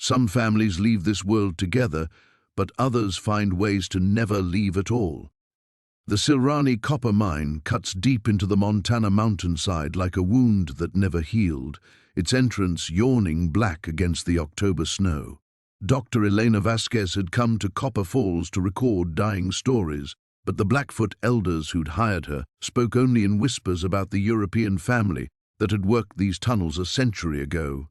Some families leave this world together, but others find ways to never leave at all. The Silrani copper mine cuts deep into the Montana mountainside like a wound that never healed, its entrance yawning black against the October snow. Dr. Elena Vasquez had come to Copper Falls to record dying stories, but the Blackfoot elders who'd hired her spoke only in whispers about the European family that had worked these tunnels a century ago.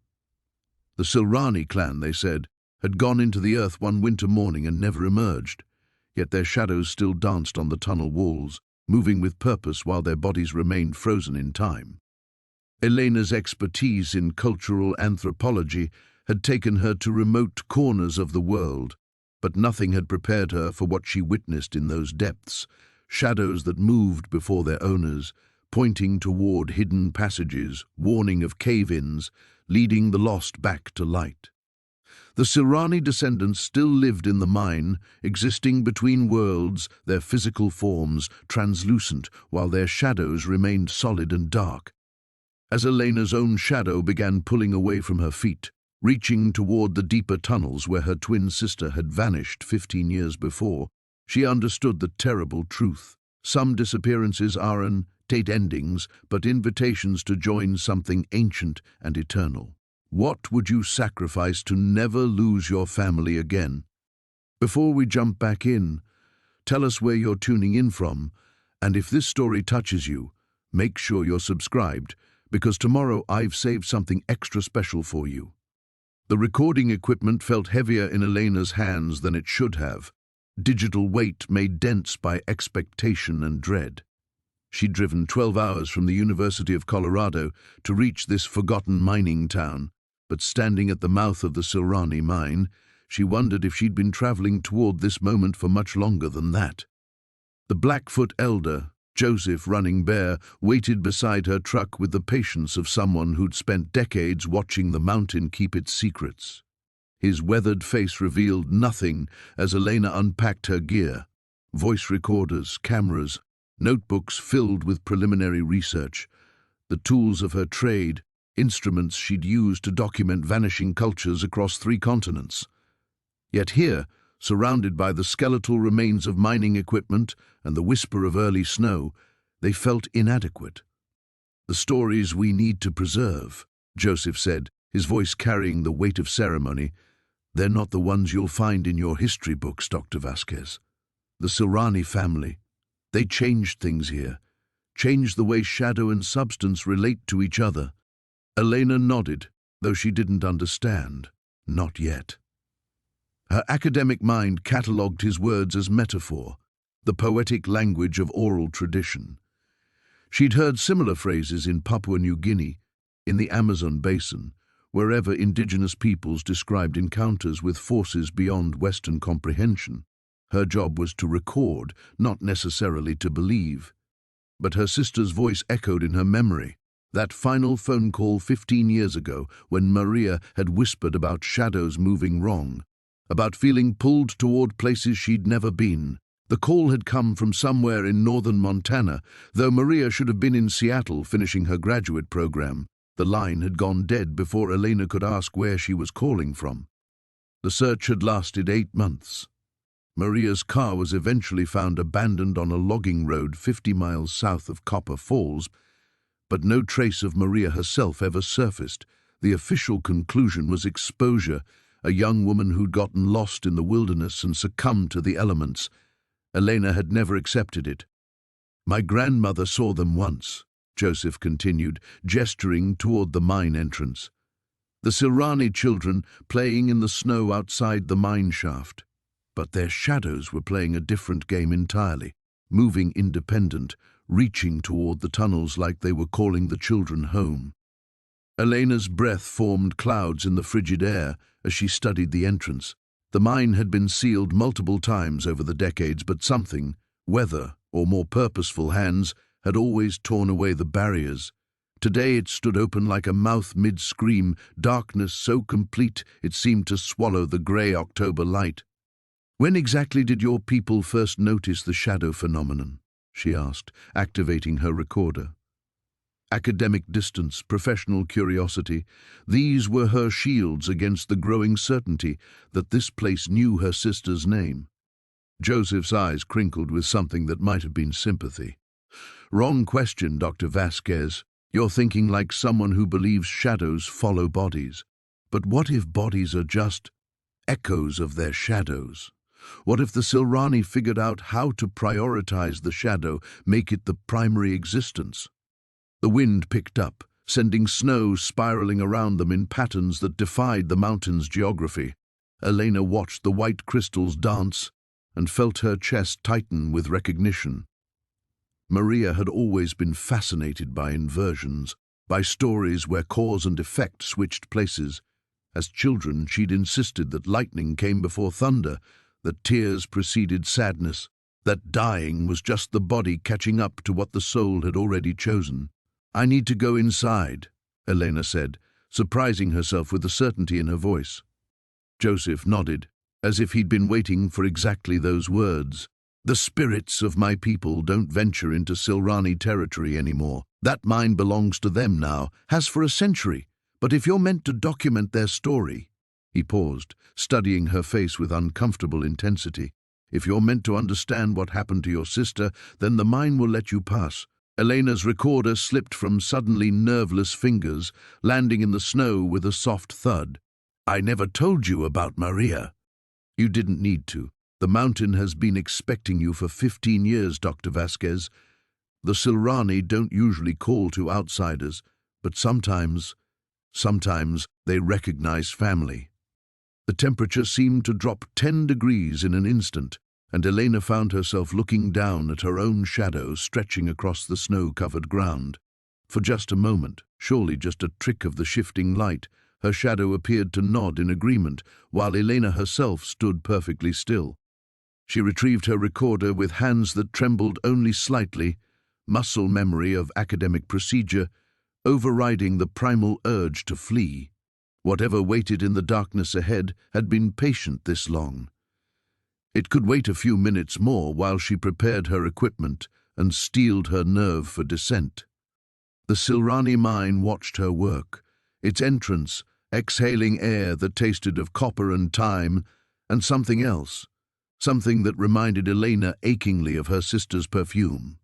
The Silrani clan, they said, had gone into the earth one winter morning and never emerged, yet their shadows still danced on the tunnel walls, moving with purpose while their bodies remained frozen in time. Elena's expertise in cultural anthropology had taken her to remote corners of the world, but nothing had prepared her for what she witnessed in those depths, shadows that moved before their owners, pointing toward hidden passages, warning of cave-ins, leading the lost back to light. The Silrani descendants still lived in the mine, existing between worlds, their physical forms translucent while their shadows remained solid and dark. As Elena's own shadow began pulling away from her feet, reaching toward the deeper tunnels where her twin sister had vanished 15 years before, she understood the terrible truth. Some disappearances aren't endings, but invitations to join something ancient and eternal. What would you sacrifice to never lose your family again? Before we jump back in, tell us where you're tuning in from, and if this story touches you, make sure you're subscribed, because tomorrow I've saved something extra special for you. The recording equipment felt heavier in Elena's hands than it should have, digital weight made dense by expectation and dread. She'd driven 12 hours from the University of Colorado to reach this forgotten mining town, but standing at the mouth of the Silrani mine, she wondered if she'd been traveling toward this moment for much longer than that. The Blackfoot elder, Joseph Running Bear, waited beside her truck with the patience of someone who'd spent decades watching the mountain keep its secrets. His weathered face revealed nothing as Elena unpacked her gear: voice recorders, cameras, notebooks filled with preliminary research, the tools of her trade, instruments she'd used to document vanishing cultures across 3 continents. Yet here, surrounded by the skeletal remains of mining equipment and the whisper of early snow, they felt inadequate. "The stories we need to preserve," Joseph said, his voice carrying the weight of ceremony, "they're not the ones you'll find in your history books, Dr. Vasquez. The Silrani family, they changed things here, changed the way shadow and substance relate to each other." Elena nodded, though she didn't understand. Not yet. Her academic mind catalogued his words as metaphor, the poetic language of oral tradition. She'd heard similar phrases in Papua New Guinea, in the Amazon basin, wherever indigenous peoples described encounters with forces beyond Western comprehension. Her job was to record, not necessarily to believe. But her sister's voice echoed in her memory. That final phone call 15 years ago when Maria had whispered about shadows moving wrong, about feeling pulled toward places she'd never been. The call had come from somewhere in northern Montana, though Maria should have been in Seattle finishing her graduate program. The line had gone dead before Elena could ask where she was calling from. The search had lasted 8 months. Maria's car was eventually found abandoned on a logging road 50 miles south of Copper Falls, but no trace of Maria herself ever surfaced. The official conclusion was exposure, a young woman who'd gotten lost in the wilderness and succumbed to the elements. Elena had never accepted it. "My grandmother saw them once," Joseph continued, gesturing toward the mine entrance. "The Silrani children playing in the snow outside the mine shaft. But their shadows were playing a different game entirely, moving independent, reaching toward the tunnels like they were calling the children home." Elena's breath formed clouds in the frigid air as she studied the entrance. The mine had been sealed multiple times over the decades, but something, weather or more purposeful hands, had always torn away the barriers. Today it stood open like a mouth mid-scream, darkness so complete it seemed to swallow the grey October light. "When exactly did your people first notice the shadow phenomenon?" she asked, activating her recorder. Academic distance, professional curiosity, these were her shields against the growing certainty that this place knew her sister's name. Joseph's eyes crinkled with something that might have been sympathy. "Wrong question, Dr. Vasquez. You're thinking like someone who believes shadows follow bodies. But what if bodies are just echoes of their shadows? What if the Silrani figured out how to prioritize the shadow, make it the primary existence?" The wind picked up, sending snow spiraling around them in patterns that defied the mountain's geography. Elena watched the white crystals dance and felt her chest tighten with recognition. Maria had always been fascinated by inversions, by stories where cause and effect switched places. As children, she'd insisted that lightning came before thunder, that tears preceded sadness, that dying was just the body catching up to what the soul had already chosen. "I need to go inside," Elena said, surprising herself with the certainty in her voice. Joseph nodded, as if he'd been waiting for exactly those words. "The spirits of my people don't venture into Silrani territory anymore. That mine belongs to them now, has for a century. But if you're meant to document their story—" He paused, studying her face with uncomfortable intensity. "If you're meant to understand what happened to your sister, then the mine will let you pass." Elena's recorder slipped from suddenly nerveless fingers, landing in the snow with a soft thud. "I never told you about Maria." "You didn't need to. The mountain has been expecting you for 15 years, Dr. Vasquez. The Silrani don't usually call to outsiders, but sometimes they recognize family." The temperature seemed to drop 10 degrees in an instant, and Elena found herself looking down at her own shadow stretching across the snow-covered ground. For just a moment, surely just a trick of the shifting light, her shadow appeared to nod in agreement, while Elena herself stood perfectly still. She retrieved her recorder with hands that trembled only slightly, muscle memory of academic procedure, overriding the primal urge to flee. Whatever waited in the darkness ahead had been patient this long. It could wait a few minutes more while she prepared her equipment and steeled her nerve for descent. The Silrani mine watched her work, its entrance exhaling air that tasted of copper and time, and something else, something that reminded Elena achingly of her sister's perfume.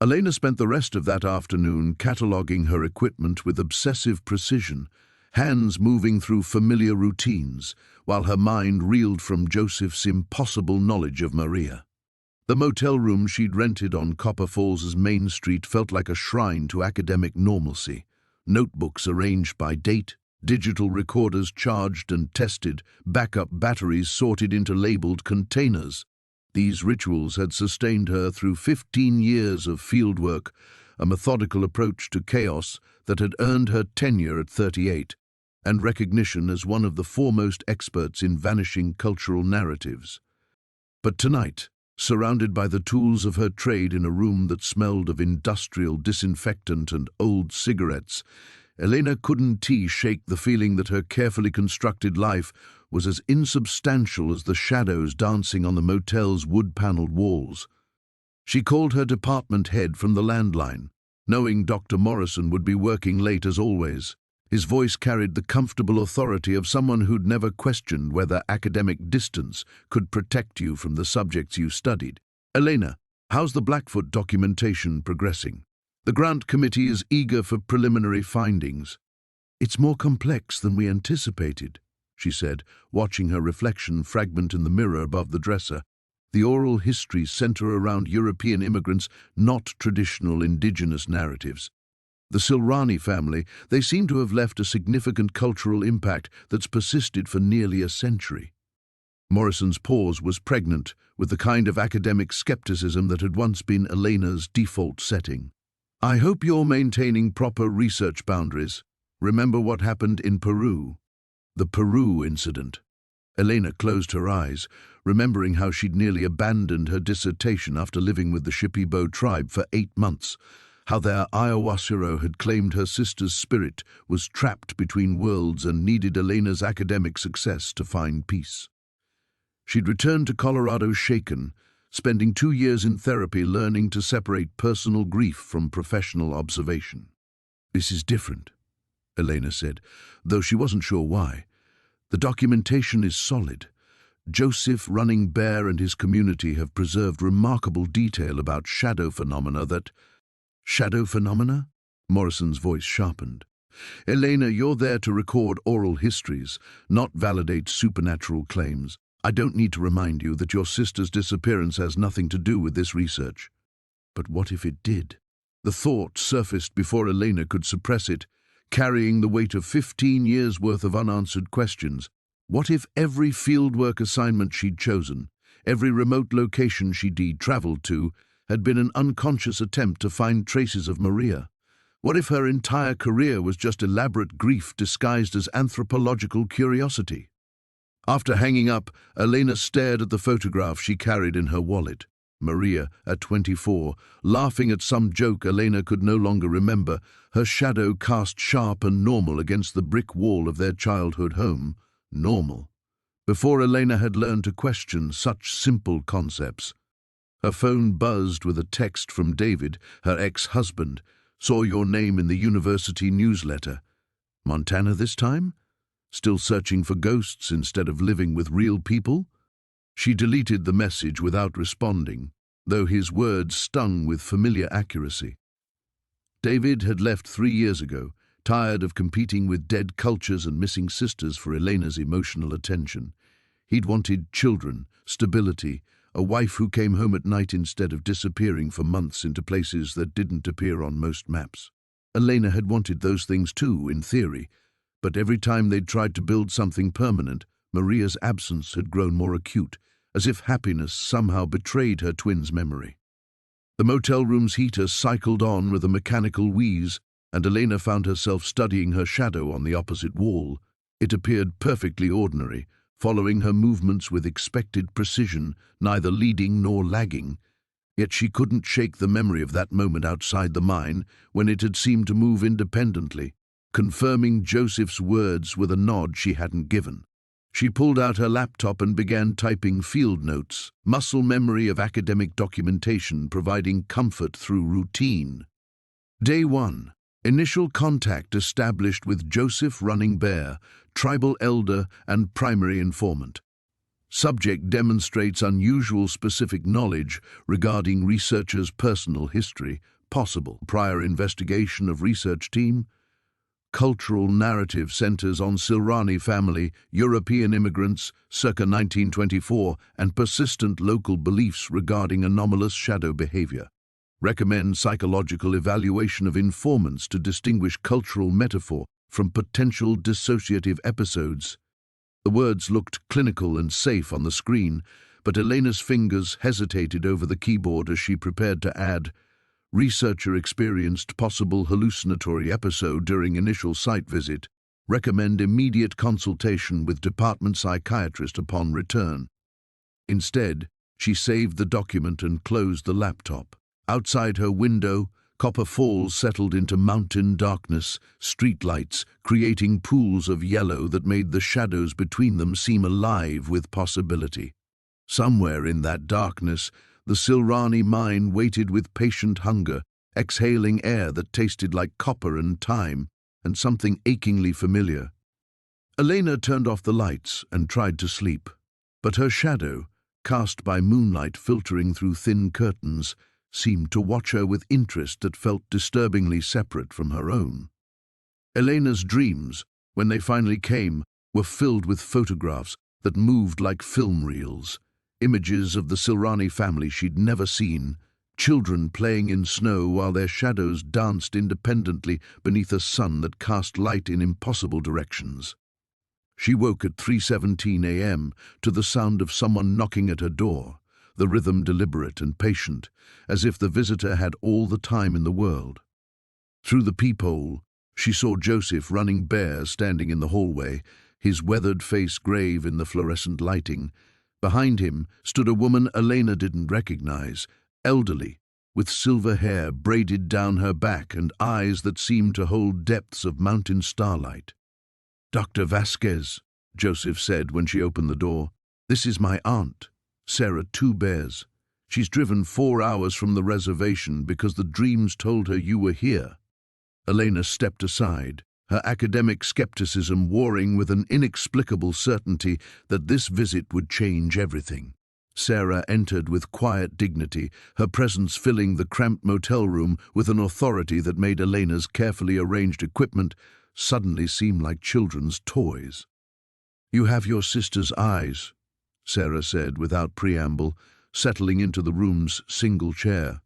Elena spent the rest of that afternoon cataloguing her equipment with obsessive precision, hands moving through familiar routines, while her mind reeled from Joseph's impossible knowledge of Maria. The motel room she'd rented on Copper Falls's Main Street felt like a shrine to academic normalcy. Notebooks arranged by date, digital recorders charged and tested, backup batteries sorted into labeled containers. These rituals had sustained her through 15 years of fieldwork, a methodical approach to chaos that had earned her tenure at 38, and recognition as one of the foremost experts in vanishing cultural narratives. But tonight, surrounded by the tools of her trade in a room that smelled of industrial disinfectant and old cigarettes, Elena couldn't shake the feeling that her carefully constructed life was as insubstantial as the shadows dancing on the motel's wood-paneled walls. She called her department head from the landline, knowing Dr. Morrison would be working late as always. His voice carried the comfortable authority of someone who'd never questioned whether academic distance could protect you from the subjects you studied. "Elena, how's the Blackfoot documentation progressing? The grant committee is eager for preliminary findings." "It's more complex than we anticipated," she said, watching her reflection fragment in the mirror above the dresser. "The oral histories center around European immigrants, not traditional indigenous narratives. The Silrani family, they seem to have left a significant cultural impact that's persisted for nearly a century." Morrison's pause was pregnant with the kind of academic skepticism that had once been Elena's default setting. "I hope you're maintaining proper research boundaries. Remember what happened in Peru?" The Peru incident. Elena closed her eyes, remembering how she'd nearly abandoned her dissertation after living with the Shipibo tribe for 8 months, how their ayahuasca had claimed her sister's spirit was trapped between worlds and needed Elena's academic success to find peace. She'd returned to Colorado shaken, spending 2 years in therapy learning to separate personal grief from professional observation. "This is different," Elena said, though she wasn't sure why. "The documentation is solid. Joseph Running Bear and his community have preserved remarkable detail about shadow phenomena that—" "Shadow phenomena?" Morrison's voice sharpened. "Elena, you're there to record oral histories, not validate supernatural claims. I don't need to remind you that your sister's disappearance has nothing to do with this research." But what if it did? The thought surfaced before Elena could suppress it, carrying the weight of 15 years' worth of unanswered questions. What if every fieldwork assignment she'd chosen, every remote location she'd traveled to, had been an unconscious attempt to find traces of Maria? What if her entire career was just elaborate grief disguised as anthropological curiosity? After hanging up, Elena stared at the photograph she carried in her wallet. Maria, at 24, laughing at some joke Elena could no longer remember, her shadow cast sharp and normal against the brick wall of their childhood home. Normal. Before Elena had learned to question such simple concepts. Her phone buzzed with a text from David, her ex-husband. "Saw your name in the university newsletter." Montana this time? Still searching for ghosts instead of living with real people? She deleted the message without responding, though his words stung with familiar accuracy. David had left 3 years ago, tired of competing with dead cultures and missing sisters for Elena's emotional attention. He'd wanted children, stability, a wife who came home at night instead of disappearing for months into places that didn't appear on most maps. Elena had wanted those things too, in theory, but every time they'd tried to build something permanent, Maria's absence had grown more acute, as if happiness somehow betrayed her twin's memory. The motel room's heater cycled on with a mechanical wheeze, and Elena found herself studying her shadow on the opposite wall. It appeared perfectly ordinary, following her movements with expected precision, neither leading nor lagging. Yet she couldn't shake the memory of that moment outside the mine when it had seemed to move independently, confirming Joseph's words with a nod she hadn't given. She pulled out her laptop and began typing field notes, muscle memory of academic documentation providing comfort through routine. Day 1. Initial contact established with Joseph Running Bear, tribal elder and primary informant. Subject demonstrates unusual specific knowledge regarding researcher's personal history, possible prior investigation of research team. Cultural narrative centers on Silrani family, European immigrants, circa 1924, and persistent local beliefs regarding anomalous shadow behavior. Recommend psychological evaluation of informants to distinguish cultural metaphor from potential dissociative episodes. The words looked clinical and safe on the screen, but Elena's fingers hesitated over the keyboard as she prepared to add, "Researcher experienced possible hallucinatory episode during initial site visit. Recommend immediate consultation with department psychiatrist upon return." Instead, she saved the document and closed the laptop. Outside her window, Copper Falls settled into mountain darkness, streetlights creating pools of yellow that made the shadows between them seem alive with possibility. Somewhere in that darkness, the Silrani mine waited with patient hunger, exhaling air that tasted like copper and time, and something achingly familiar. Elena turned off the lights and tried to sleep, but her shadow, cast by moonlight filtering through thin curtains, seemed to watch her with interest that felt disturbingly separate from her own. Elena's dreams, when they finally came, were filled with photographs that moved like film reels. Images of the Silrani family she'd never seen, children playing in snow while their shadows danced independently beneath a sun that cast light in impossible directions. She woke at 3:17 a.m. to the sound of someone knocking at her door, the rhythm deliberate and patient, as if the visitor had all the time in the world. Through the peephole, she saw Joseph Running Bear standing in the hallway, his weathered face grave in the fluorescent lighting. Behind him stood a woman Elena didn't recognize, elderly, with silver hair braided down her back and eyes that seemed to hold depths of mountain starlight. "Dr. Vasquez," Joseph said when she opened the door. "This is my aunt, Sarah Two Bears. She's driven 4 hours from the reservation because the dreams told her you were here." Elena stepped aside, her academic skepticism warring with an inexplicable certainty that this visit would change everything. Sarah entered with quiet dignity, her presence filling the cramped motel room with an authority that made Elena's carefully arranged equipment suddenly seem like children's toys. "You have your sister's eyes," Sarah said without preamble, settling into the room's single chair.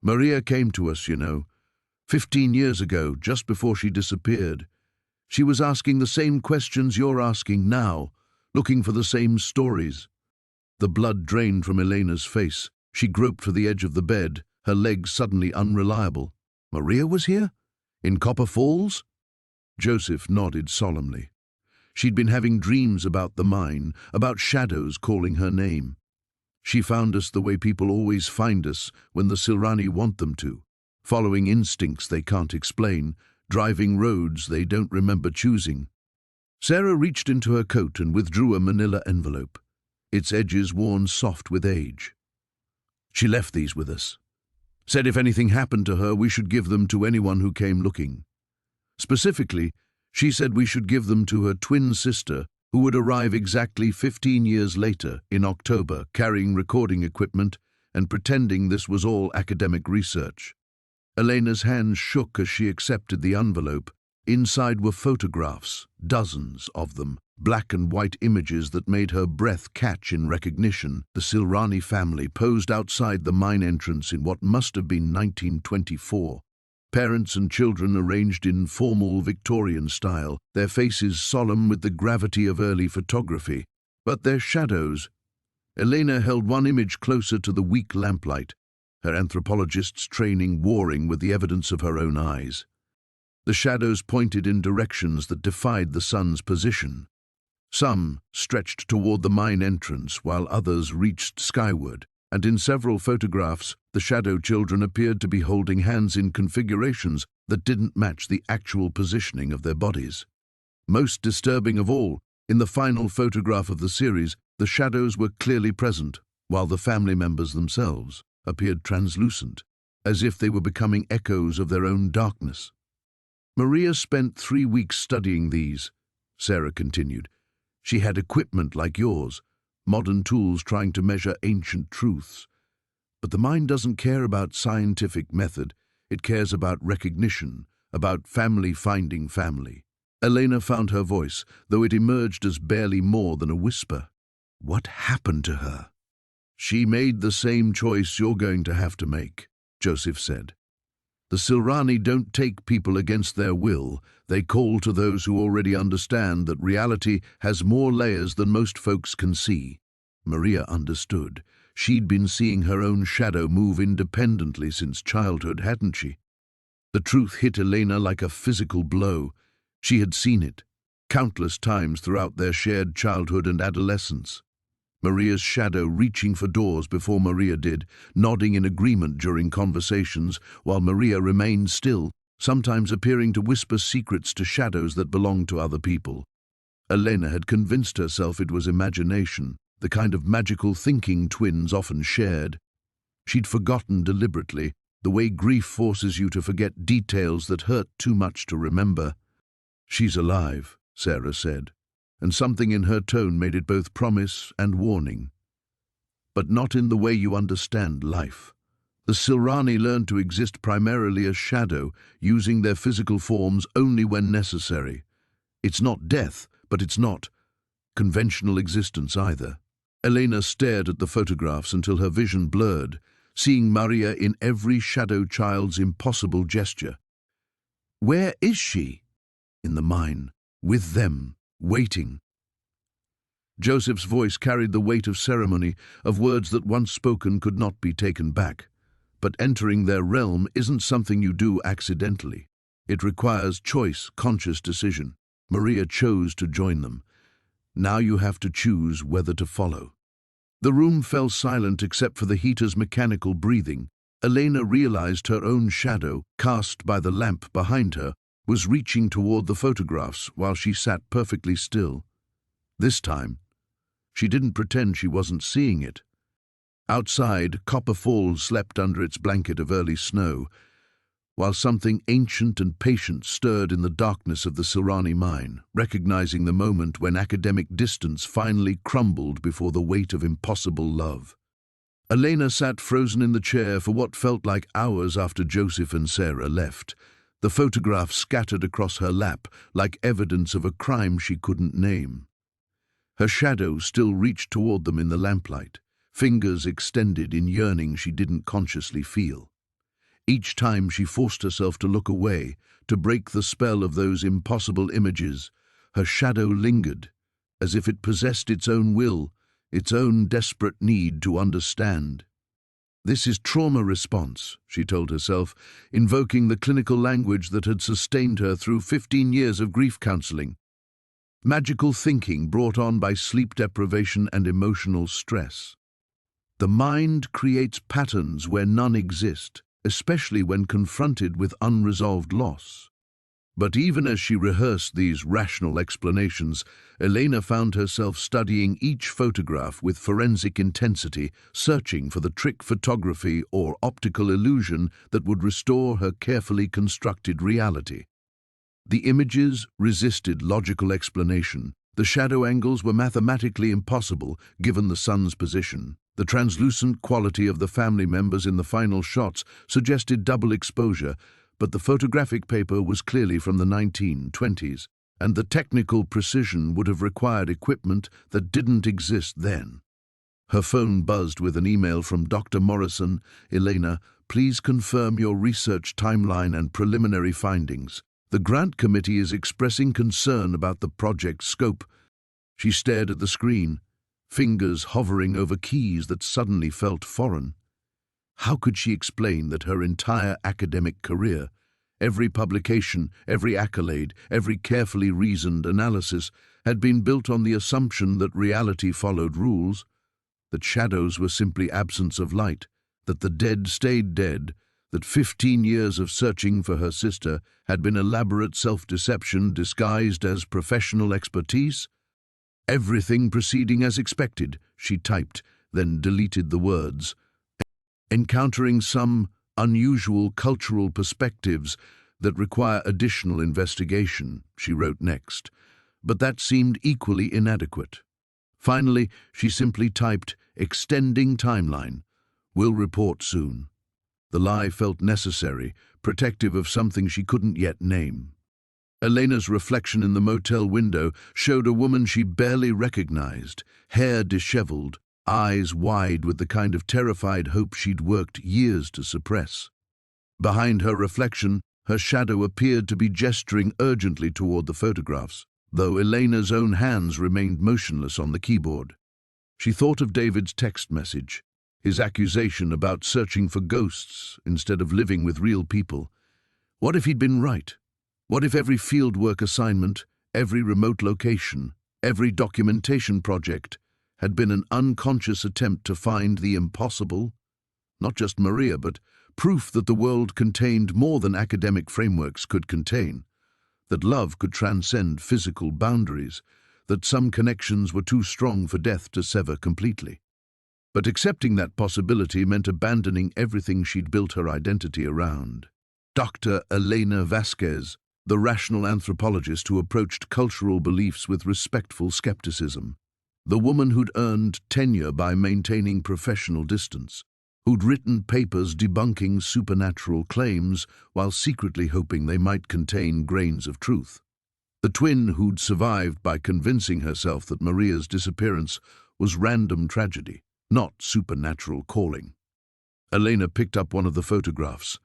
"Maria came to us, 15 years ago, just before she disappeared. She was asking the same questions you're asking now, looking for the same stories." The blood drained from Elena's face. She groped for the edge of the bed, her legs suddenly unreliable. "Maria was here? In Copper Falls?" Joseph nodded solemnly. She'd been having dreams about the mine, about shadows calling her name. "She found us the way people always find us when the Silrani want them to, following instincts they can't explain, driving roads they don't remember choosing." Sarah reached into her coat and withdrew a manila envelope, its edges worn soft with age. "She left these with us. Said if anything happened to her, we should give them to anyone who came looking. Specifically, she said we should give them to her twin sister, who would arrive exactly 15 years later, in October, carrying recording equipment and pretending this was all academic research." Elena's hands shook as she accepted the envelope. Inside were photographs, dozens of them, black and white images that made her breath catch in recognition. The Silrani family posed outside the mine entrance in what must have been 1924. Parents and children arranged in formal Victorian style, their faces solemn with the gravity of early photography. But their shadows. Elena held one image closer to the weak lamplight, her anthropologist's training warring with the evidence of her own eyes. The shadows pointed in directions that defied the sun's position. Some stretched toward the mine entrance, while others reached skyward, and in several photographs, the shadow children appeared to be holding hands in configurations that didn't match the actual positioning of their bodies. Most disturbing of all, in the final photograph of the series, the shadows were clearly present, while the family members themselves appeared translucent, as if they were becoming echoes of their own darkness. "Maria spent 3 weeks studying these," Sarah continued. "She had equipment like yours, modern tools trying to measure ancient truths. But the mind doesn't care about scientific method, it cares about recognition, about family finding family." Elena found her voice, though it emerged as barely more than a whisper. "What happened to her?" "She made the same choice you're going to have to make," Joseph said. "The Silrani don't take people against their will. They call to those who already understand that reality has more layers than most folks can see." Maria understood. She'd been seeing her own shadow move independently since childhood, hadn't she? The truth hit Elena like a physical blow. She had seen it countless times throughout their shared childhood and adolescence. Maria's shadow reaching for doors before Maria did, nodding in agreement during conversations, while Maria remained still, sometimes appearing to whisper secrets to shadows that belonged to other people. Elena had convinced herself it was imagination, the kind of magical thinking twins often shared. She'd forgotten deliberately, the way grief forces you to forget details that hurt too much to remember. "She's alive," Sarah said, and something in her tone made it both promise and warning. "But not in the way you understand life. The Silrani learned to exist primarily as shadow, using their physical forms only when necessary. It's not death, but it's not conventional existence either." Elena stared at the photographs until her vision blurred, seeing Maria in every shadow child's impossible gesture. "Where is she?" "In the mine, with them, waiting." Joseph's voice carried the weight of ceremony, of words that once spoken could not be taken back. But entering their realm isn't something you do accidentally. It requires choice, conscious decision. Maria chose to join them. Now you have to choose whether to follow. The room fell silent except for the heater's mechanical breathing. Elena realized her own shadow, cast by the lamp behind her, was reaching toward the photographs while she sat perfectly still. This time, she didn't pretend she wasn't seeing it. Outside, Copper Falls slept under its blanket of early snow. while something ancient and patient stirred in the darkness of the Silrani mine, recognizing the moment when academic distance finally crumbled before the weight of impossible love. Elena sat frozen in the chair for what felt like hours after Joseph and Sarah left, the photographs scattered across her lap like evidence of a crime she couldn't name. Her shadow still reached toward them in the lamplight, fingers extended in yearning she didn't consciously feel. Each time she forced herself to look away, to break the spell of those impossible images, her shadow lingered, as if it possessed its own will, its own desperate need to understand. This is trauma response, she told herself, invoking the clinical language that had sustained her through 15 years of grief counseling. Magical thinking brought on by sleep deprivation and emotional stress. The mind creates patterns where none exist, especially when confronted with unresolved loss. But even as she rehearsed these rational explanations, Elena found herself studying each photograph with forensic intensity, searching for the trick photography or optical illusion that would restore her carefully constructed reality. The images resisted logical explanation. The shadow angles were mathematically impossible given the sun's position. The translucent quality of the family members in the final shots suggested double exposure, but the photographic paper was clearly from the 1920s, and the technical precision would have required equipment that didn't exist then. Her phone buzzed with an email from Dr. Morrison. Elena, please confirm your research timeline and preliminary findings. The grant committee is expressing concern about the project's scope. She stared at the screen, fingers hovering over keys that suddenly felt foreign. How could she explain that her entire academic career, every publication, every accolade, every carefully reasoned analysis, had been built on the assumption that reality followed rules, that shadows were simply absence of light, that the dead stayed dead, that 15 years of searching for her sister had been elaborate self-deception disguised as professional expertise? Everything proceeding as expected, she typed, then deleted the words. Encountering some unusual cultural perspectives that require additional investigation, she wrote next, but that seemed equally inadequate. Finally, she simply typed, extending timeline. Will report soon. The lie felt necessary, protective of something she couldn't yet name. Elena's reflection in the motel window showed a woman she barely recognized, hair disheveled, eyes wide with the kind of terrified hope she'd worked years to suppress. Behind her reflection, her shadow appeared to be gesturing urgently toward the photographs, though Elena's own hands remained motionless on the keyboard. She thought of David's text message, his accusation about searching for ghosts instead of living with real people. What if he'd been right? What if every fieldwork assignment, every remote location, every documentation project had been an unconscious attempt to find the impossible? Not just Maria, but proof that the world contained more than academic frameworks could contain, that love could transcend physical boundaries, that some connections were too strong for death to sever completely. But accepting that possibility meant abandoning everything she'd built her identity around. Dr. Elena Vasquez, the rational anthropologist who approached cultural beliefs with respectful skepticism, the woman who'd earned tenure by maintaining professional distance, who'd written papers debunking supernatural claims while secretly hoping they might contain grains of truth. The twin who'd survived by convincing herself that Maria's disappearance was random tragedy, not supernatural calling. Elena picked up one of the photographs,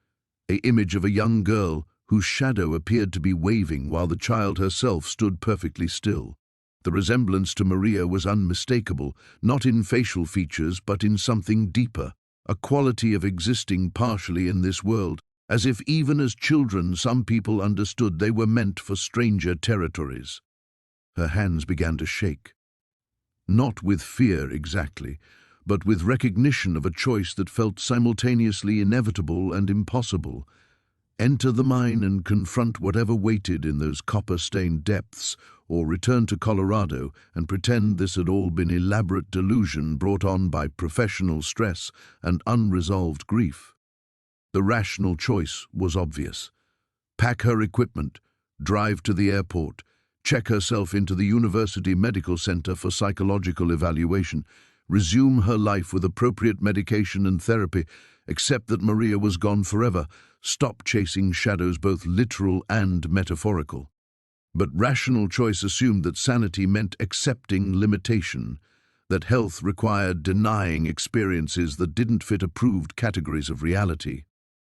an image of a young girl whose shadow appeared to be waving while the child herself stood perfectly still. The resemblance to Maria was unmistakable, not in facial features but in something deeper, a quality of existing partially in this world, as if even as children some people understood they were meant for stranger territories. Her hands began to shake. Not with fear exactly, but with recognition of a choice that felt simultaneously inevitable and impossible. Enter the mine and confront whatever waited in those copper-stained depths, or return to Colorado and pretend this had all been elaborate delusion brought on by professional stress and unresolved grief. The rational choice was obvious. Pack her equipment, drive to the airport, check herself into the University Medical Center for psychological evaluation, resume her life with appropriate medication and therapy, accept that Maria was gone forever, stop chasing shadows both literal and metaphorical. But rational choice assumed that sanity meant accepting limitation, that health required denying experiences that didn't fit approved categories of reality.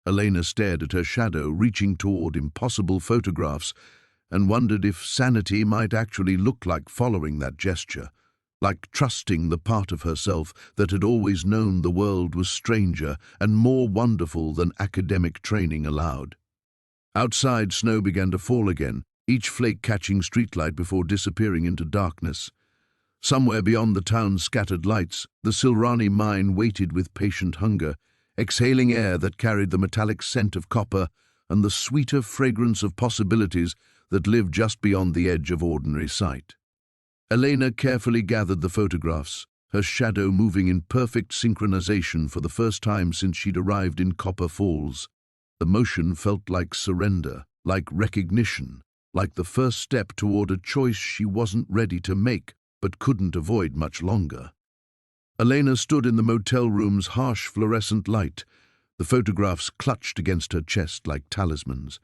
Elena stared at her shadow, reaching toward impossible photographs, and wondered if sanity might actually look like following that gesture, like trusting the part of herself that had always known the world was stranger and more wonderful than academic training allowed. Outside, snow began to fall again, each flake catching streetlight before disappearing into darkness. Somewhere beyond the town's scattered lights, the Silrani mine waited with patient hunger, exhaling air that carried the metallic scent of copper and the sweeter fragrance of possibilities that lived just beyond the edge of ordinary sight. Elena carefully gathered the photographs, her shadow moving in perfect synchronization for the first time since she'd arrived in Copper Falls. The motion felt like surrender, like recognition, like the first step toward a choice she wasn't ready to make but couldn't avoid much longer. Elena stood in the motel room's harsh fluorescent light, the photographs clutched against her chest like talismans.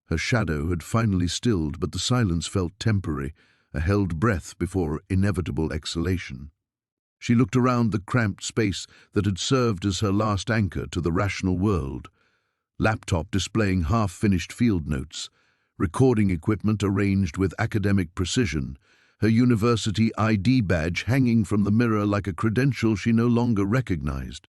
Her shadow had finally stilled, but the silence felt temporary, a held breath before inevitable exhalation. She looked around the cramped space that had served as her last anchor to the rational world. Laptop displaying half-finished field notes, recording equipment arranged with academic precision, her university ID badge hanging from the mirror like a credential she no longer recognized.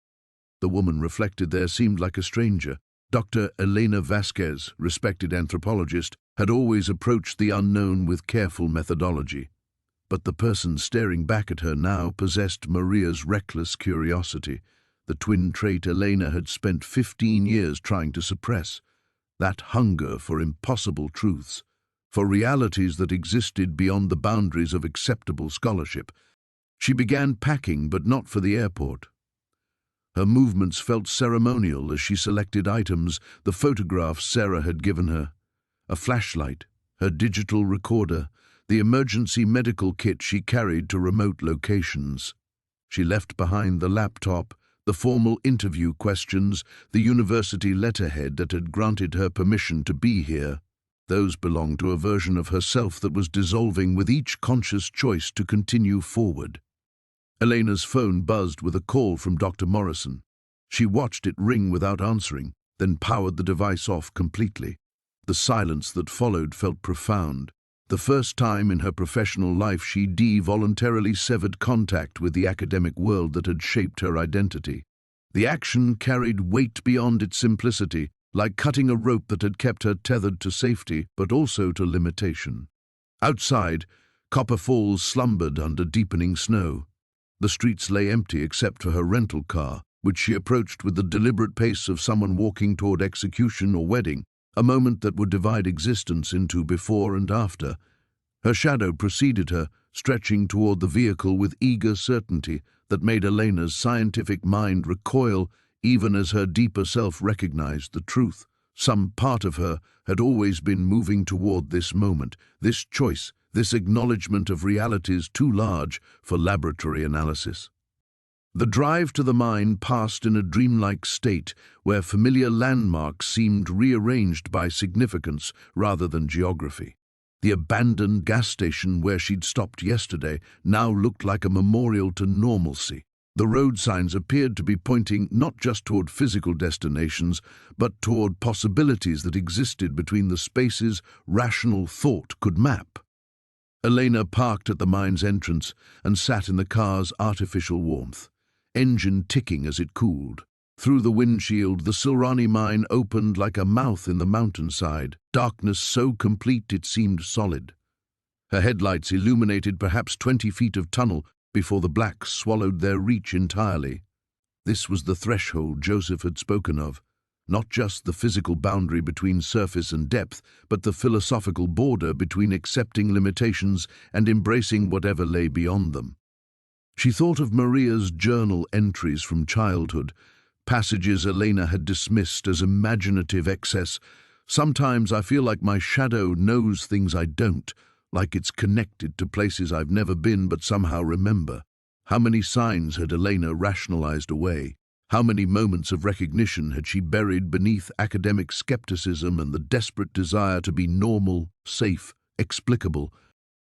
The woman reflected there seemed like a stranger. Dr. Elena Vasquez, respected anthropologist, had always approached the unknown with careful methodology. But the person staring back at her now possessed Maria's reckless curiosity, the twin trait Elena had spent 15 years trying to suppress, that hunger for impossible truths, for realities that existed beyond the boundaries of acceptable scholarship. She began packing, but not for the airport. Her movements felt ceremonial as she selected items, the photographs Sarah had given her, a flashlight, her digital recorder, the emergency medical kit she carried to remote locations. She left behind the laptop, the formal interview questions, the university letterhead that had granted her permission to be here. Those belonged to a version of herself that was dissolving with each conscious choice to continue forward. Elena's phone buzzed with a call from Dr. Morrison. She watched it ring without answering, then powered the device off completely. The silence that followed felt profound. The first time in her professional life she voluntarily severed contact with the academic world that had shaped her identity. The action carried weight beyond its simplicity, like cutting a rope that had kept her tethered to safety, but also to limitation. Outside, Copper Falls slumbered under deepening snow. The streets lay empty except for her rental car, which she approached with the deliberate pace of someone walking toward execution or wedding, a moment that would divide existence into before and after. Her shadow preceded her, stretching toward the vehicle with eager certainty that made Elena's scientific mind recoil even as her deeper self recognized the truth. Some part of her had always been moving toward this moment, this choice, this acknowledgement of realities too large for laboratory analysis. The drive to the mine passed in a dreamlike state where familiar landmarks seemed rearranged by significance rather than geography. The abandoned gas station where she'd stopped yesterday now looked like a memorial to normalcy. The road signs appeared to be pointing not just toward physical destinations, but toward possibilities that existed between the spaces rational thought could map. Elena parked at the mine's entrance and sat in the car's artificial warmth, engine ticking as it cooled. Through the windshield, the Silrani mine opened like a mouth in the mountainside, darkness so complete it seemed solid. Her headlights illuminated perhaps 20 feet of tunnel before the black swallowed their reach entirely. This was the threshold Joseph had spoken of, not just the physical boundary between surface and depth, but the philosophical border between accepting limitations and embracing whatever lay beyond them. She thought of Maria's journal entries from childhood, passages Elena had dismissed as imaginative excess. Sometimes I feel like my shadow knows things I don't, like it's connected to places I've never been but somehow remember. How many signs had Elena rationalized away? How many moments of recognition had she buried beneath academic skepticism and the desperate desire to be normal, safe, explicable?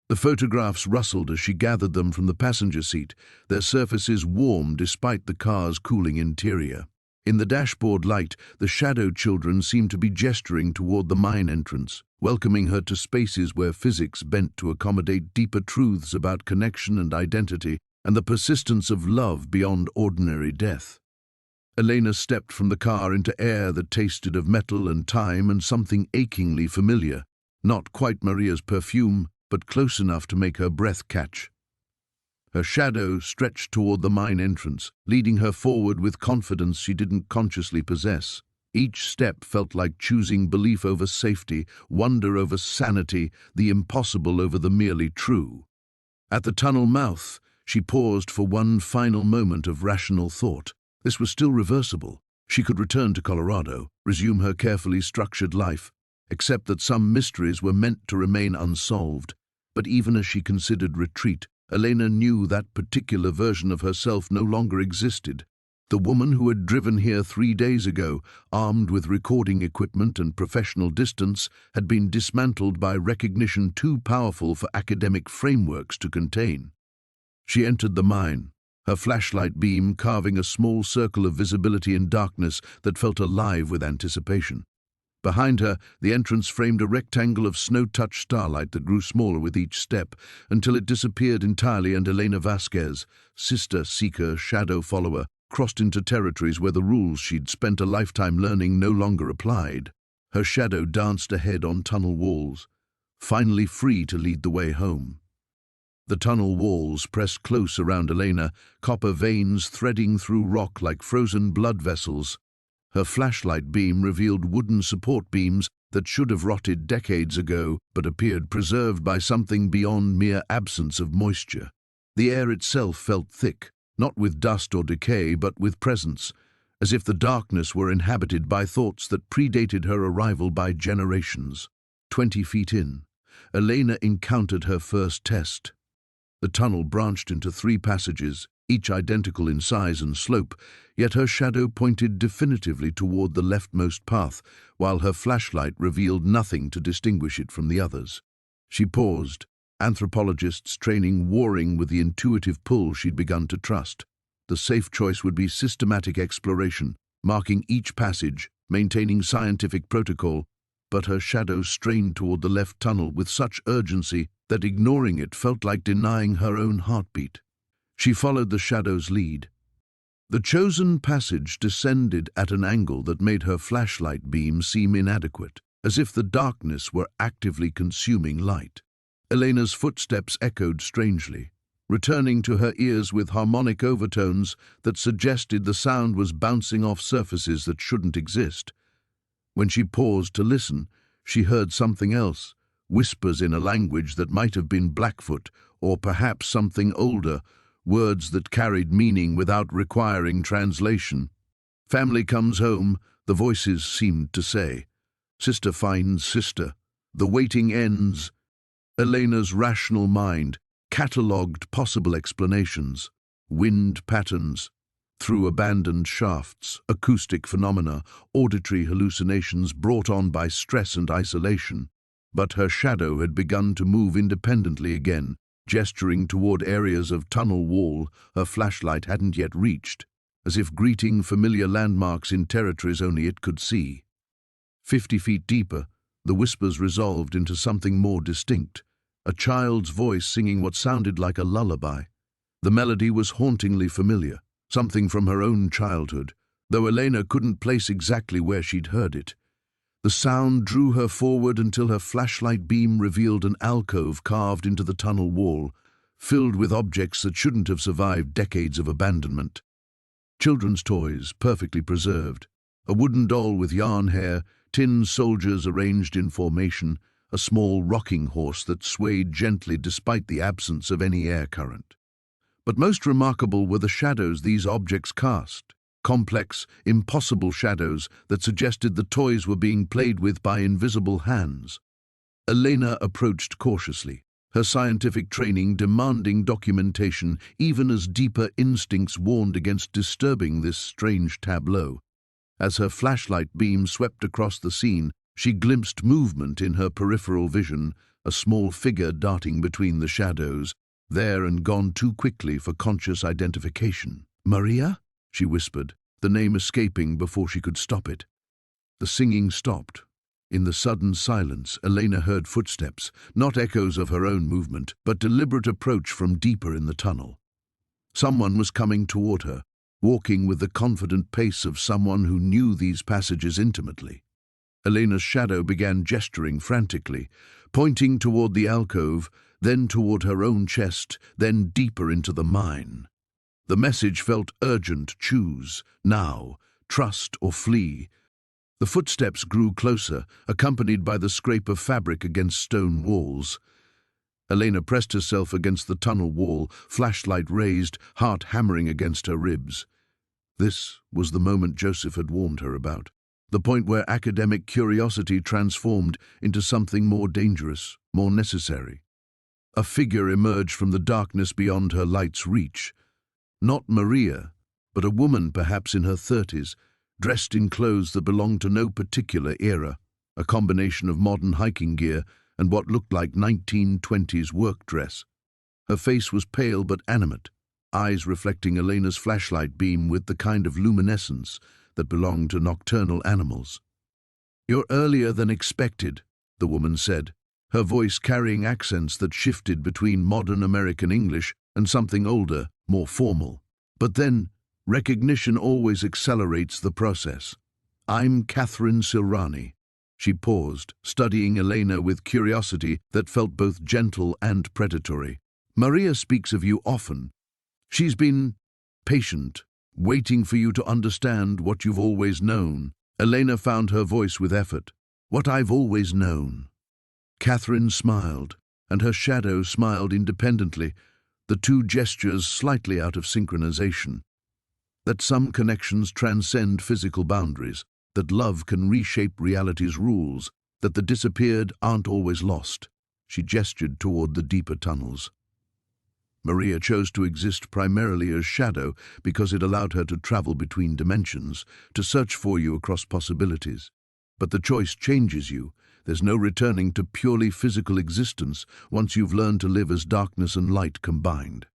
The photographs rustled as she gathered them from the passenger seat, their surfaces warm despite the car's cooling interior. In the dashboard light, the shadow children seemed to be gesturing toward the mine entrance, welcoming her to spaces where physics bent to accommodate deeper truths about connection and identity and the persistence of love beyond ordinary death. Elena stepped from the car into air that tasted of metal and time and something achingly familiar, not quite Maria's perfume, but close enough to make her breath catch. Her shadow stretched toward the mine entrance, leading her forward with confidence she didn't consciously possess. Each step felt like choosing belief over safety, wonder over sanity, the impossible over the merely true. At the tunnel mouth, she paused for one final moment of rational thought. This was still reversible. She could return to Colorado, resume her carefully structured life, except that some mysteries were meant to remain unsolved. But even as she considered retreat, Elena knew that particular version of herself no longer existed. The woman who had driven here 3 days ago, armed with recording equipment and professional distance, had been dismantled by recognition too powerful for academic frameworks to contain. She entered the mine, her flashlight beam carving a small circle of visibility in darkness that felt alive with anticipation. Behind her, the entrance framed a rectangle of snow-touched starlight that grew smaller with each step, until it disappeared entirely and Elena Vasquez, sister, seeker, shadow follower, crossed into territories where the rules she'd spent a lifetime learning no longer applied. Her shadow danced ahead on tunnel walls, finally free to lead the way home. The tunnel walls pressed close around Elena, copper veins threading through rock like frozen blood vessels. Her flashlight beam revealed wooden support beams that should have rotted decades ago but appeared preserved by something beyond mere absence of moisture. The air itself felt thick, not with dust or decay but with presence, as if the darkness were inhabited by thoughts that predated her arrival by generations. 20 feet in, Elena encountered her first test. The tunnel branched into 3 passages, each identical in size and slope, yet her shadow pointed definitively toward the leftmost path, while her flashlight revealed nothing to distinguish it from the others. She paused, anthropologists' training warring with the intuitive pull she'd begun to trust. The safe choice would be systematic exploration, marking each passage, maintaining scientific protocol, but her shadow strained toward the left tunnel with such urgency that ignoring it felt like denying her own heartbeat. She followed the shadow's lead. The chosen passage descended at an angle that made her flashlight beam seem inadequate, as if the darkness were actively consuming light. Elena's footsteps echoed strangely, returning to her ears with harmonic overtones that suggested the sound was bouncing off surfaces that shouldn't exist. When she paused to listen, she heard something else, whispers in a language that might have been Blackfoot or perhaps something older, words that carried meaning without requiring translation. Family comes home, the voices seemed to say. Sister finds sister. The waiting ends. Elena's rational mind catalogued possible explanations, wind patterns, through abandoned shafts, acoustic phenomena, auditory hallucinations brought on by stress and isolation. But her shadow had begun to move independently again, gesturing toward areas of tunnel wall her flashlight hadn't yet reached, as if greeting familiar landmarks in territories only it could see. 50 feet deeper, the whispers resolved into something more distinct, a child's voice singing what sounded like a lullaby. The melody was hauntingly familiar, something from her own childhood, though Elena couldn't place exactly where she'd heard it. The sound drew her forward until her flashlight beam revealed an alcove carved into the tunnel wall, filled with objects that shouldn't have survived decades of abandonment. Children's toys, perfectly preserved, a wooden doll with yarn hair, tin soldiers arranged in formation, a small rocking horse that swayed gently despite the absence of any air current. But most remarkable were the shadows these objects cast. complex, impossible shadows that suggested the toys were being played with by invisible hands. Elena approached cautiously, her scientific training demanding documentation even as deeper instincts warned against disturbing this strange tableau. As her flashlight beam swept across the scene, she glimpsed movement in her peripheral vision, a small figure darting between the shadows, there and gone too quickly for conscious identification. "Maria?" she whispered, the name escaping before she could stop it. The singing stopped. In the sudden silence, Elena heard footsteps, not echoes of her own movement, but deliberate approach from deeper in the tunnel. Someone was coming toward her, walking with the confident pace of someone who knew these passages intimately. Elena's shadow began gesturing frantically, pointing toward the alcove, then toward her own chest, then deeper into the mine. The message felt urgent: choose, now, trust or flee. The footsteps grew closer, accompanied by the scrape of fabric against stone walls. Elena pressed herself against the tunnel wall, flashlight raised, heart hammering against her ribs. This was the moment Joseph had warned her about, the point where academic curiosity transformed into something more dangerous, more necessary. A figure emerged from the darkness beyond her light's reach. Not Maria, but a woman perhaps in her 30s, dressed in clothes that belonged to no particular era, a combination of modern hiking gear and what looked like 1920s work dress. Her face was pale but animate, eyes reflecting Elena's flashlight beam with the kind of luminescence that belonged to nocturnal animals. "You're earlier than expected," the woman said, her voice carrying accents that shifted between modern American English and something older, more formal. But then, recognition always accelerates the process. "I'm Catherine Silrani." She paused, studying Elena with curiosity that felt both gentle and predatory. "Maria speaks of you often. She's been patient, waiting for you to understand what you've always known." Elena found her voice with effort. "What I've always known." Catherine smiled, and her shadow smiled independently, the two gestures slightly out of synchronization. That some connections transcend physical boundaries, that love can reshape reality's rules, that the disappeared aren't always lost. She gestured toward the deeper tunnels. Maria chose to exist primarily as shadow because it allowed her to travel between dimensions, to search for you across possibilities. But the choice changes you. There's no returning to purely physical existence once you've learned to live as darkness and light combined.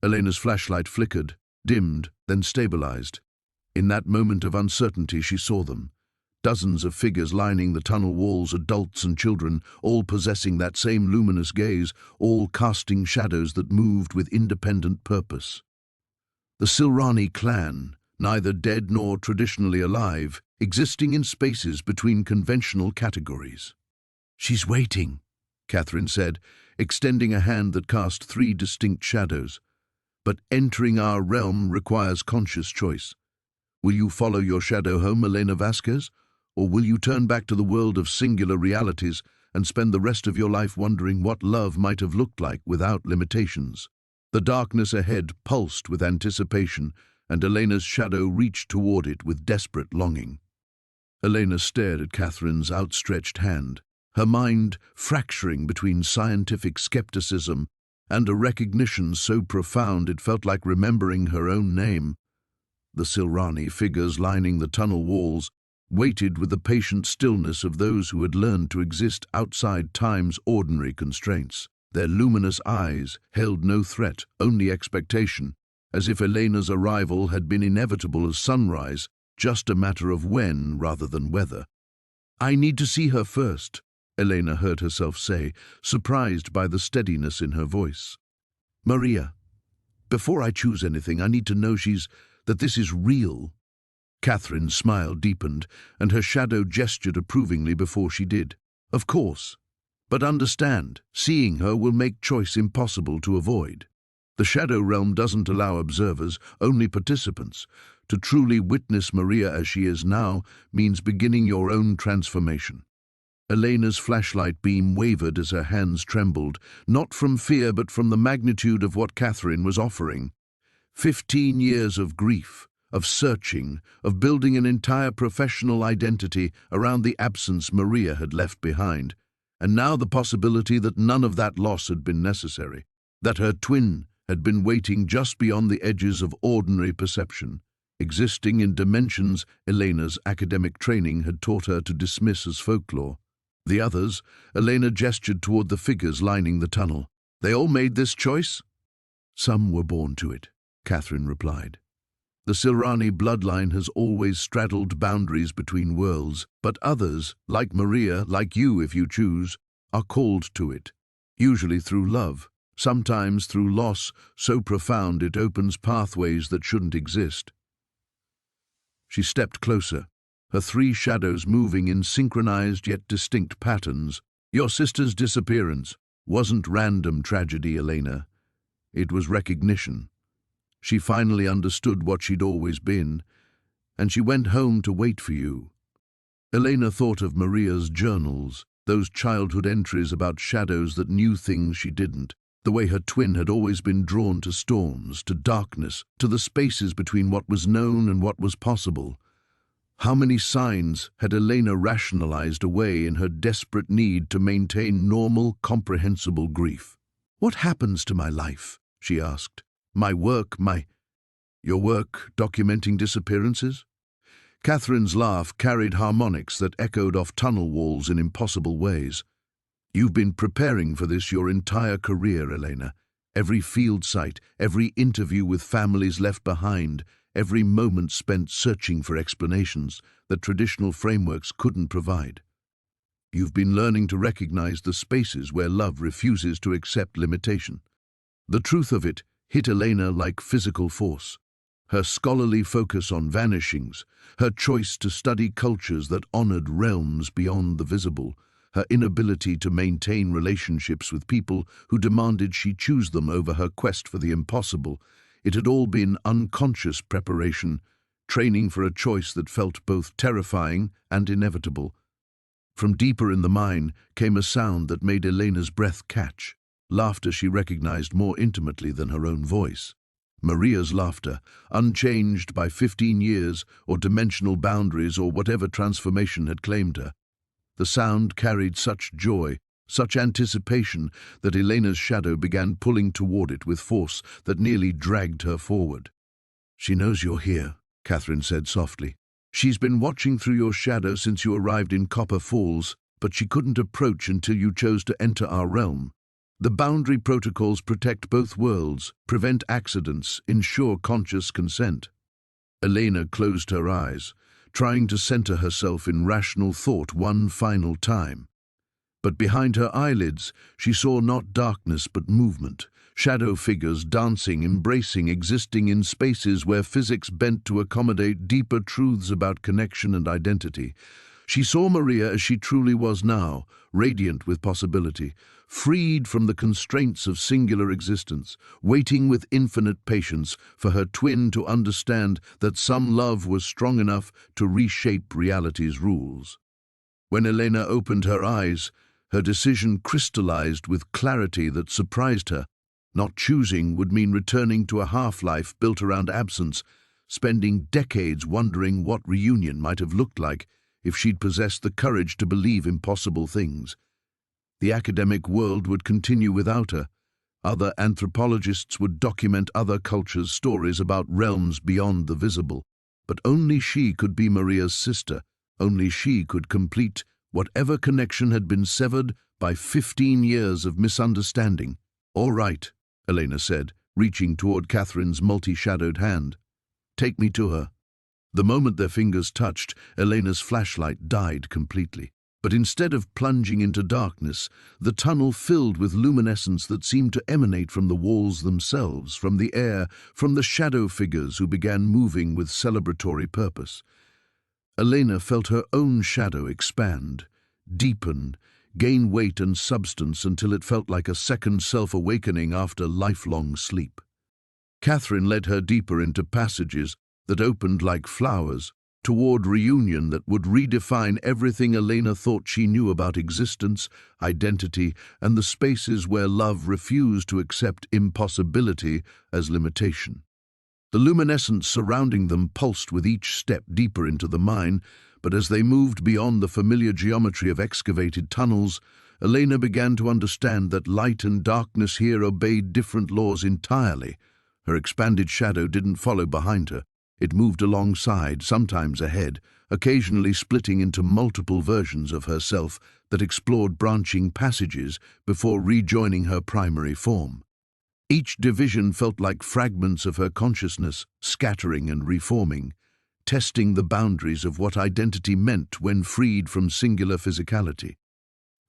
Elena's flashlight flickered, dimmed, then stabilized. In that moment of uncertainty, she saw them. Dozens of figures lining the tunnel walls, adults and children, all possessing that same luminous gaze, all casting shadows that moved with independent purpose. The Silrani clan, neither dead nor traditionally alive, existing in spaces between conventional categories. "She's waiting," Catherine said, extending a hand that cast 3 distinct shadows. "But entering our realm requires conscious choice. Will you follow your shadow home, Elena Vasquez? Or will you turn back to the world of singular realities and spend the rest of your life wondering what love might have looked like without limitations?" The darkness ahead pulsed with anticipation, and Elena's shadow reached toward it with desperate longing. Elena stared at Catherine's outstretched hand, her mind fracturing between scientific skepticism and a recognition so profound it felt like remembering her own name. The Silrani figures lining the tunnel walls waited with the patient stillness of those who had learned to exist outside time's ordinary constraints. Their luminous eyes held no threat, only expectation, as if Elena's arrival had been inevitable as sunrise, just a matter of when rather than whether. "I need to see her first," Elena heard herself say, surprised by the steadiness in her voice. "Maria, before I choose anything, I need to know that this is real." Catherine's smile deepened, and her shadow gestured approvingly before she did. "Of course. But understand, seeing her will make choice impossible to avoid. The shadow realm doesn't allow observers, only participants. To truly witness Maria as she is now means beginning your own transformation." Elena's flashlight beam wavered as her hands trembled, not from fear but from the magnitude of what Catherine was offering. 15 years of grief, of searching, of building an entire professional identity around the absence Maria had left behind, and now the possibility that none of that loss had been necessary, that her twin had been waiting just beyond the edges of ordinary perception, existing in dimensions Elena's academic training had taught her to dismiss as folklore. The others, Elena gestured toward the figures lining the tunnel. They all made this choice? Some were born to it, Catherine replied. The Silrani bloodline has always straddled boundaries between worlds, but others, like Maria, like you if you choose, are called to it, usually through love, sometimes through loss so profound it opens pathways that shouldn't exist. She stepped closer, her three shadows moving in synchronized yet distinct patterns. Your sister's disappearance wasn't random tragedy, Elena. It was recognition. She finally understood what she'd always been, and she went home to wait for you. Elena thought of Maria's journals, those childhood entries about shadows that knew things she didn't, the way her twin had always been drawn to storms, to darkness, to the spaces between what was known and what was possible. How many signs had Elena rationalized away in her desperate need to maintain normal, comprehensible grief? What happens to my life? She asked. My work, Your work documenting disappearances? Catherine's laugh carried harmonics that echoed off tunnel walls in impossible ways. You've been preparing for this your entire career, Elena. Every field site, every interview with families left behind, every moment spent searching for explanations that traditional frameworks couldn't provide. You've been learning to recognize the spaces where love refuses to accept limitation. The truth of it hit Elena like physical force. Her scholarly focus on vanishings, her choice to study cultures that honored realms beyond the visible, her inability to maintain relationships with people who demanded she choose them over her quest for the impossible, it had all been unconscious preparation, training for a choice that felt both terrifying and inevitable. From deeper in the mine came a sound that made Elena's breath catch, laughter she recognized more intimately than her own voice. Maria's laughter, unchanged by 15 years or dimensional boundaries or whatever transformation had claimed her. The sound carried such joy, such anticipation, that Elena's shadow began pulling toward it with force that nearly dragged her forward. She knows you're here, Catherine said softly. She's been watching through your shadow since you arrived in Copper Falls, but she couldn't approach until you chose to enter our realm. The boundary protocols protect both worlds, prevent accidents, ensure conscious consent. Elena closed her eyes, trying to center herself in rational thought one final time. But behind her eyelids, she saw not darkness but movement, shadow figures dancing, embracing, existing in spaces where physics bent to accommodate deeper truths about connection and identity. She saw Maria as she truly was now, radiant with possibility, freed from the constraints of singular existence, waiting with infinite patience for her twin to understand that some love was strong enough to reshape reality's rules. When Elena opened her eyes, her decision crystallized with clarity that surprised her. Not choosing would mean returning to a half-life built around absence, spending decades wondering what reunion might have looked like if she'd possessed the courage to believe impossible things. The academic world would continue without her. Other anthropologists would document other cultures' stories about realms beyond the visible. But only she could be Maria's sister. Only she could complete whatever connection had been severed by 15 years of misunderstanding. All right, Elena said, reaching toward Catherine's multi-shadowed hand. Take me to her. The moment their fingers touched, Elena's flashlight died completely. But instead of plunging into darkness, the tunnel filled with luminescence that seemed to emanate from the walls themselves, from the air, from the shadow figures who began moving with celebratory purpose. Elena felt her own shadow expand, deepen, gain weight and substance until it felt like a second self-awakening after lifelong sleep. Catherine led her deeper into passages that opened like flowers, toward reunion that would redefine everything Elena thought she knew about existence, identity, and the spaces where love refused to accept impossibility as limitation. The luminescence surrounding them pulsed with each step deeper into the mine, but as they moved beyond the familiar geometry of excavated tunnels, Elena began to understand that light and darkness here obeyed different laws entirely. Her expanded shadow didn't follow behind her. It moved alongside, sometimes ahead, occasionally splitting into multiple versions of herself that explored branching passages before rejoining her primary form. Each division felt like fragments of her consciousness, scattering and reforming, testing the boundaries of what identity meant when freed from singular physicality.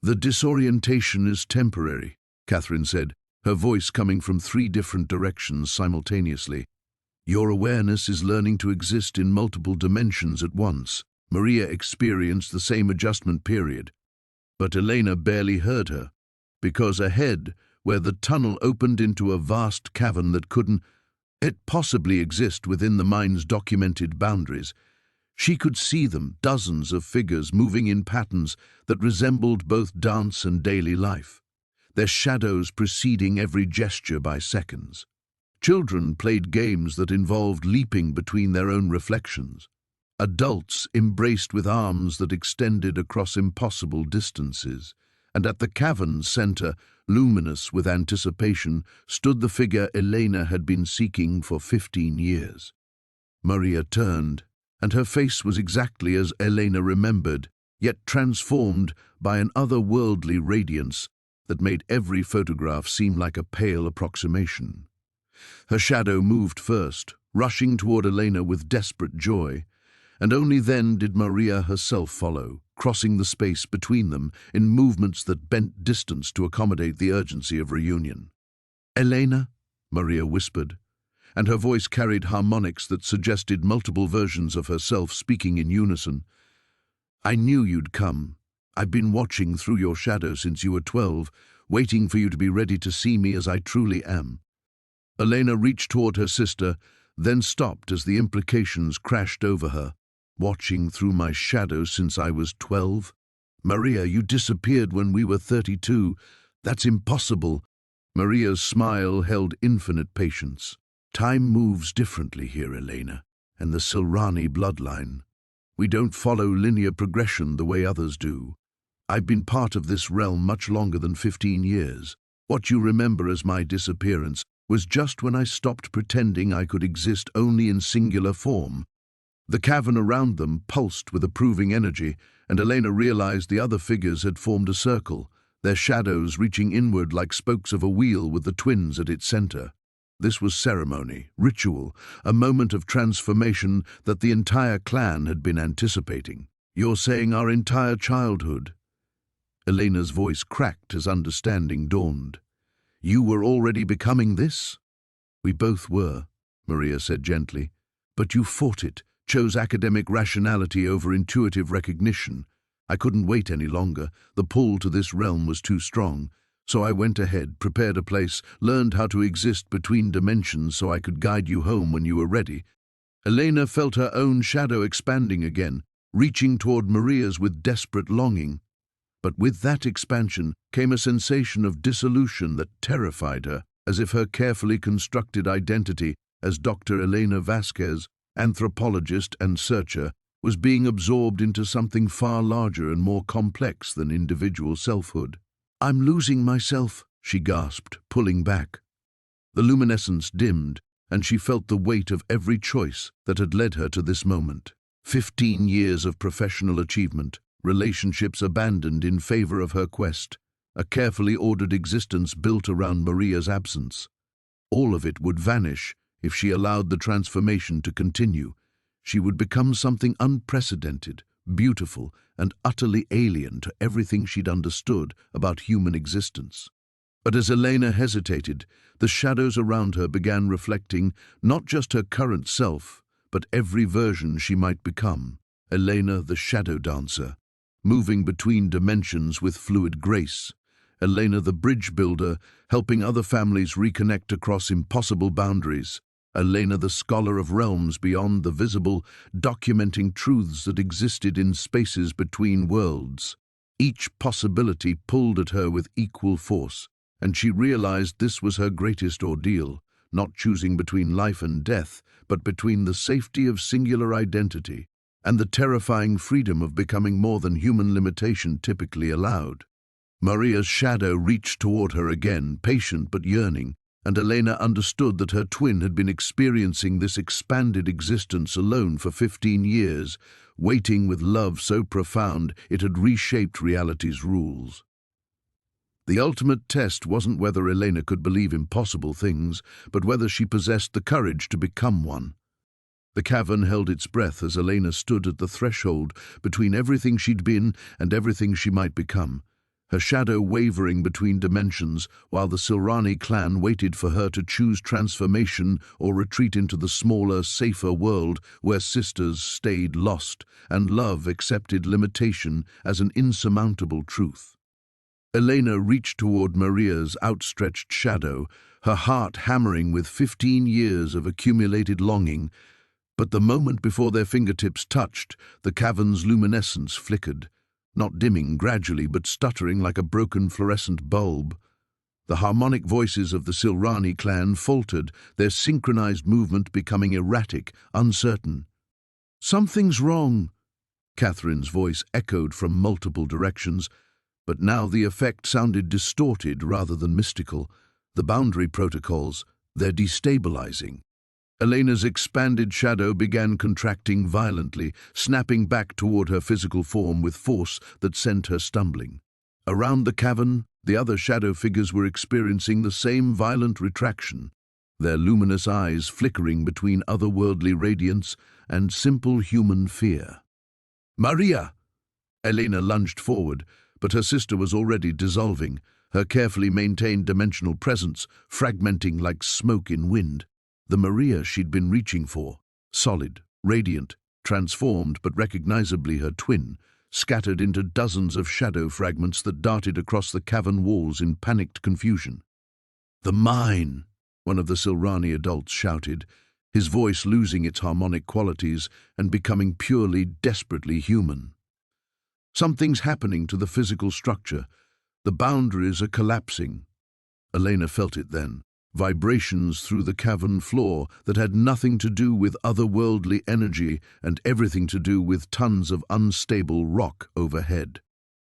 "The disorientation is temporary," Catherine said, her voice coming from 3 different directions simultaneously. "Your awareness is learning to exist in multiple dimensions at once." Maria experienced the same adjustment period, but Elena barely heard her, because ahead, where the tunnel opened into a vast cavern that couldn't possibly exist within the mine's documented boundaries, she could see them, dozens of figures moving in patterns that resembled both dance and daily life, their shadows preceding every gesture by seconds. Children played games that involved leaping between their own reflections. Adults embraced with arms that extended across impossible distances, and at the cavern's center, luminous with anticipation, stood the figure Elena had been seeking for 15 years. Maria turned, and her face was exactly as Elena remembered, yet transformed by an otherworldly radiance that made every photograph seem like a pale approximation. Her shadow moved first, rushing toward Elena with desperate joy, and only then did Maria herself follow, crossing the space between them in movements that bent distance to accommodate the urgency of reunion. "Elena," Maria whispered, and her voice carried harmonics that suggested multiple versions of herself speaking in unison. "I knew you'd come. I've been watching through your shadow since you were 12, waiting for you to be ready to see me as I truly am." Elena reached toward her sister, then stopped as the implications crashed over her. "Watching through my shadow since I was 12? Maria, you disappeared when we were 32. That's impossible." Maria's smile held infinite patience. "Time moves differently here, Elena, and the Silrani bloodline. We don't follow linear progression the way others do. I've been part of this realm much longer than 15 years. What you remember as my disappearance was just when I stopped pretending I could exist only in singular form." The cavern around them pulsed with approving energy, and Elena realized the other figures had formed a circle, their shadows reaching inward like spokes of a wheel with the twins at its center. This was ceremony, ritual, a moment of transformation that the entire clan had been anticipating. "You're saying our entire childhood?" Elena's voice cracked as understanding dawned. "You were already becoming this?" "We both were," Maria said gently. "But you fought it, chose academic rationality over intuitive recognition. I couldn't wait any longer. The pull to this realm was too strong. So I went ahead, prepared a place, learned how to exist between dimensions so I could guide you home when you were ready." Elena felt her own shadow expanding again, reaching toward Maria's with desperate longing. But with that expansion came a sensation of dissolution that terrified her, as if her carefully constructed identity as Dr. Elena Vasquez, anthropologist and searcher, was being absorbed into something far larger and more complex than individual selfhood. "I'm losing myself," she gasped, pulling back. The luminescence dimmed, and she felt the weight of every choice that had led her to this moment. 15 years of professional achievement, relationships abandoned in favor of her quest, a carefully ordered existence built around Maria's absence. All of it would vanish if she allowed the transformation to continue. She would become something unprecedented, beautiful, and utterly alien to everything she'd understood about human existence. But as Elena hesitated, the shadows around her began reflecting not just her current self, but every version she might become. Elena, the shadow dancer, moving between dimensions with fluid grace. Elena, the bridge builder, helping other families reconnect across impossible boundaries. Elena, the scholar of realms beyond the visible, documenting truths that existed in spaces between worlds. Each possibility pulled at her with equal force, and she realized this was her greatest ordeal, not choosing between life and death, but between the safety of singular identity and the terrifying freedom of becoming more than human limitation typically allowed. Maria's shadow reached toward her again, patient but yearning, and Elena understood that her twin had been experiencing this expanded existence alone for 15 years, waiting with love so profound it had reshaped reality's rules. The ultimate test wasn't whether Elena could believe impossible things, but whether she possessed the courage to become one. The cavern held its breath as Elena stood at the threshold between everything she'd been and everything she might become, her shadow wavering between dimensions while the Silrani clan waited for her to choose transformation or retreat into the smaller, safer world where sisters stayed lost and love accepted limitation as an insurmountable truth. Elena reached toward Maria's outstretched shadow, her heart hammering with 15 years of accumulated longing, but the moment before their fingertips touched, the cavern's luminescence flickered, not dimming gradually but stuttering like a broken fluorescent bulb. The harmonic voices of the Silrani clan faltered, their synchronized movement becoming erratic, uncertain. "Something's wrong," Catherine's voice echoed from multiple directions, but now the effect sounded distorted rather than mystical. The boundary protocols, they're destabilizing. Elena's expanded shadow began contracting violently, snapping back toward her physical form with force that sent her stumbling. Around the cavern, the other shadow figures were experiencing the same violent retraction, their luminous eyes flickering between otherworldly radiance and simple human fear. "Maria!" Elena lunged forward, but her sister was already dissolving, her carefully maintained dimensional presence fragmenting like smoke in wind. The Maria she'd been reaching for, solid, radiant, transformed but recognizably her twin, scattered into dozens of shadow fragments that darted across the cavern walls in panicked confusion. "The mine!" one of the Silrani adults shouted, his voice losing its harmonic qualities and becoming purely, desperately human. "Something's happening to the physical structure. The boundaries are collapsing." Elena felt it then. Vibrations through the cavern floor that had nothing to do with otherworldly energy and everything to do with tons of unstable rock overhead.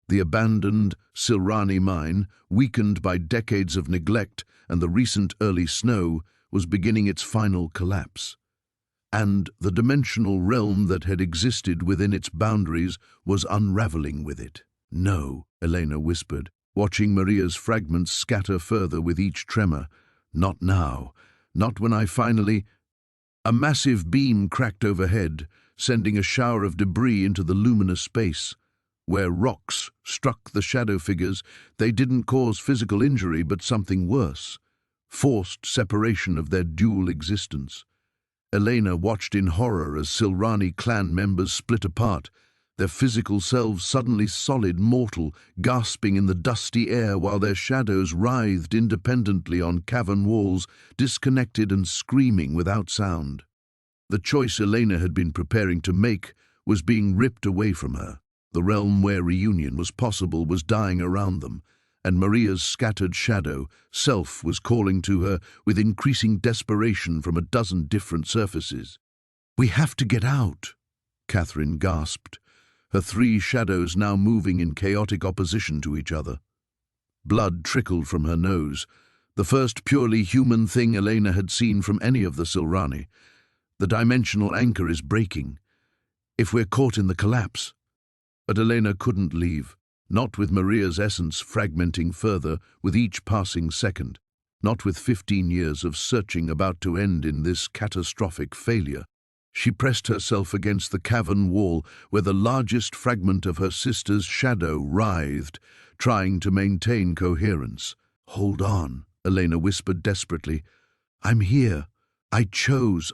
The abandoned Silrani mine, weakened by decades of neglect and the recent early snow, was beginning its final collapse. And the dimensional realm that had existed within its boundaries was unraveling with it. "No," Elena whispered, watching Maria's fragments scatter further with each tremor. "Not now. Not when I finally—" A massive beam cracked overhead, sending a shower of debris into the luminous space. Where rocks struck the shadow figures, they didn't cause physical injury but something worse. Forced separation of their dual existence. Elena watched in horror as Silrani clan members split apart, their physical selves suddenly solid, mortal, gasping in the dusty air while their shadows writhed independently on cavern walls, disconnected and screaming without sound. The choice Elena had been preparing to make was being ripped away from her. The realm where reunion was possible was dying around them, and Maria's scattered shadow, self, was calling to her with increasing desperation from a dozen different surfaces. "We have to get out," Catherine gasped, her three shadows now moving in chaotic opposition to each other. Blood trickled from her nose, the first purely human thing Elena had seen from any of the Silrani. "The dimensional anchor is breaking. If we're caught in the collapse—" But Elena couldn't leave, not with Maria's essence fragmenting further with each passing second, not with 15 years of searching about to end in this catastrophic failure. She pressed herself against the cavern wall where the largest fragment of her sister's shadow writhed, trying to maintain coherence. "Hold on," Elena whispered desperately. "I'm here. I chose.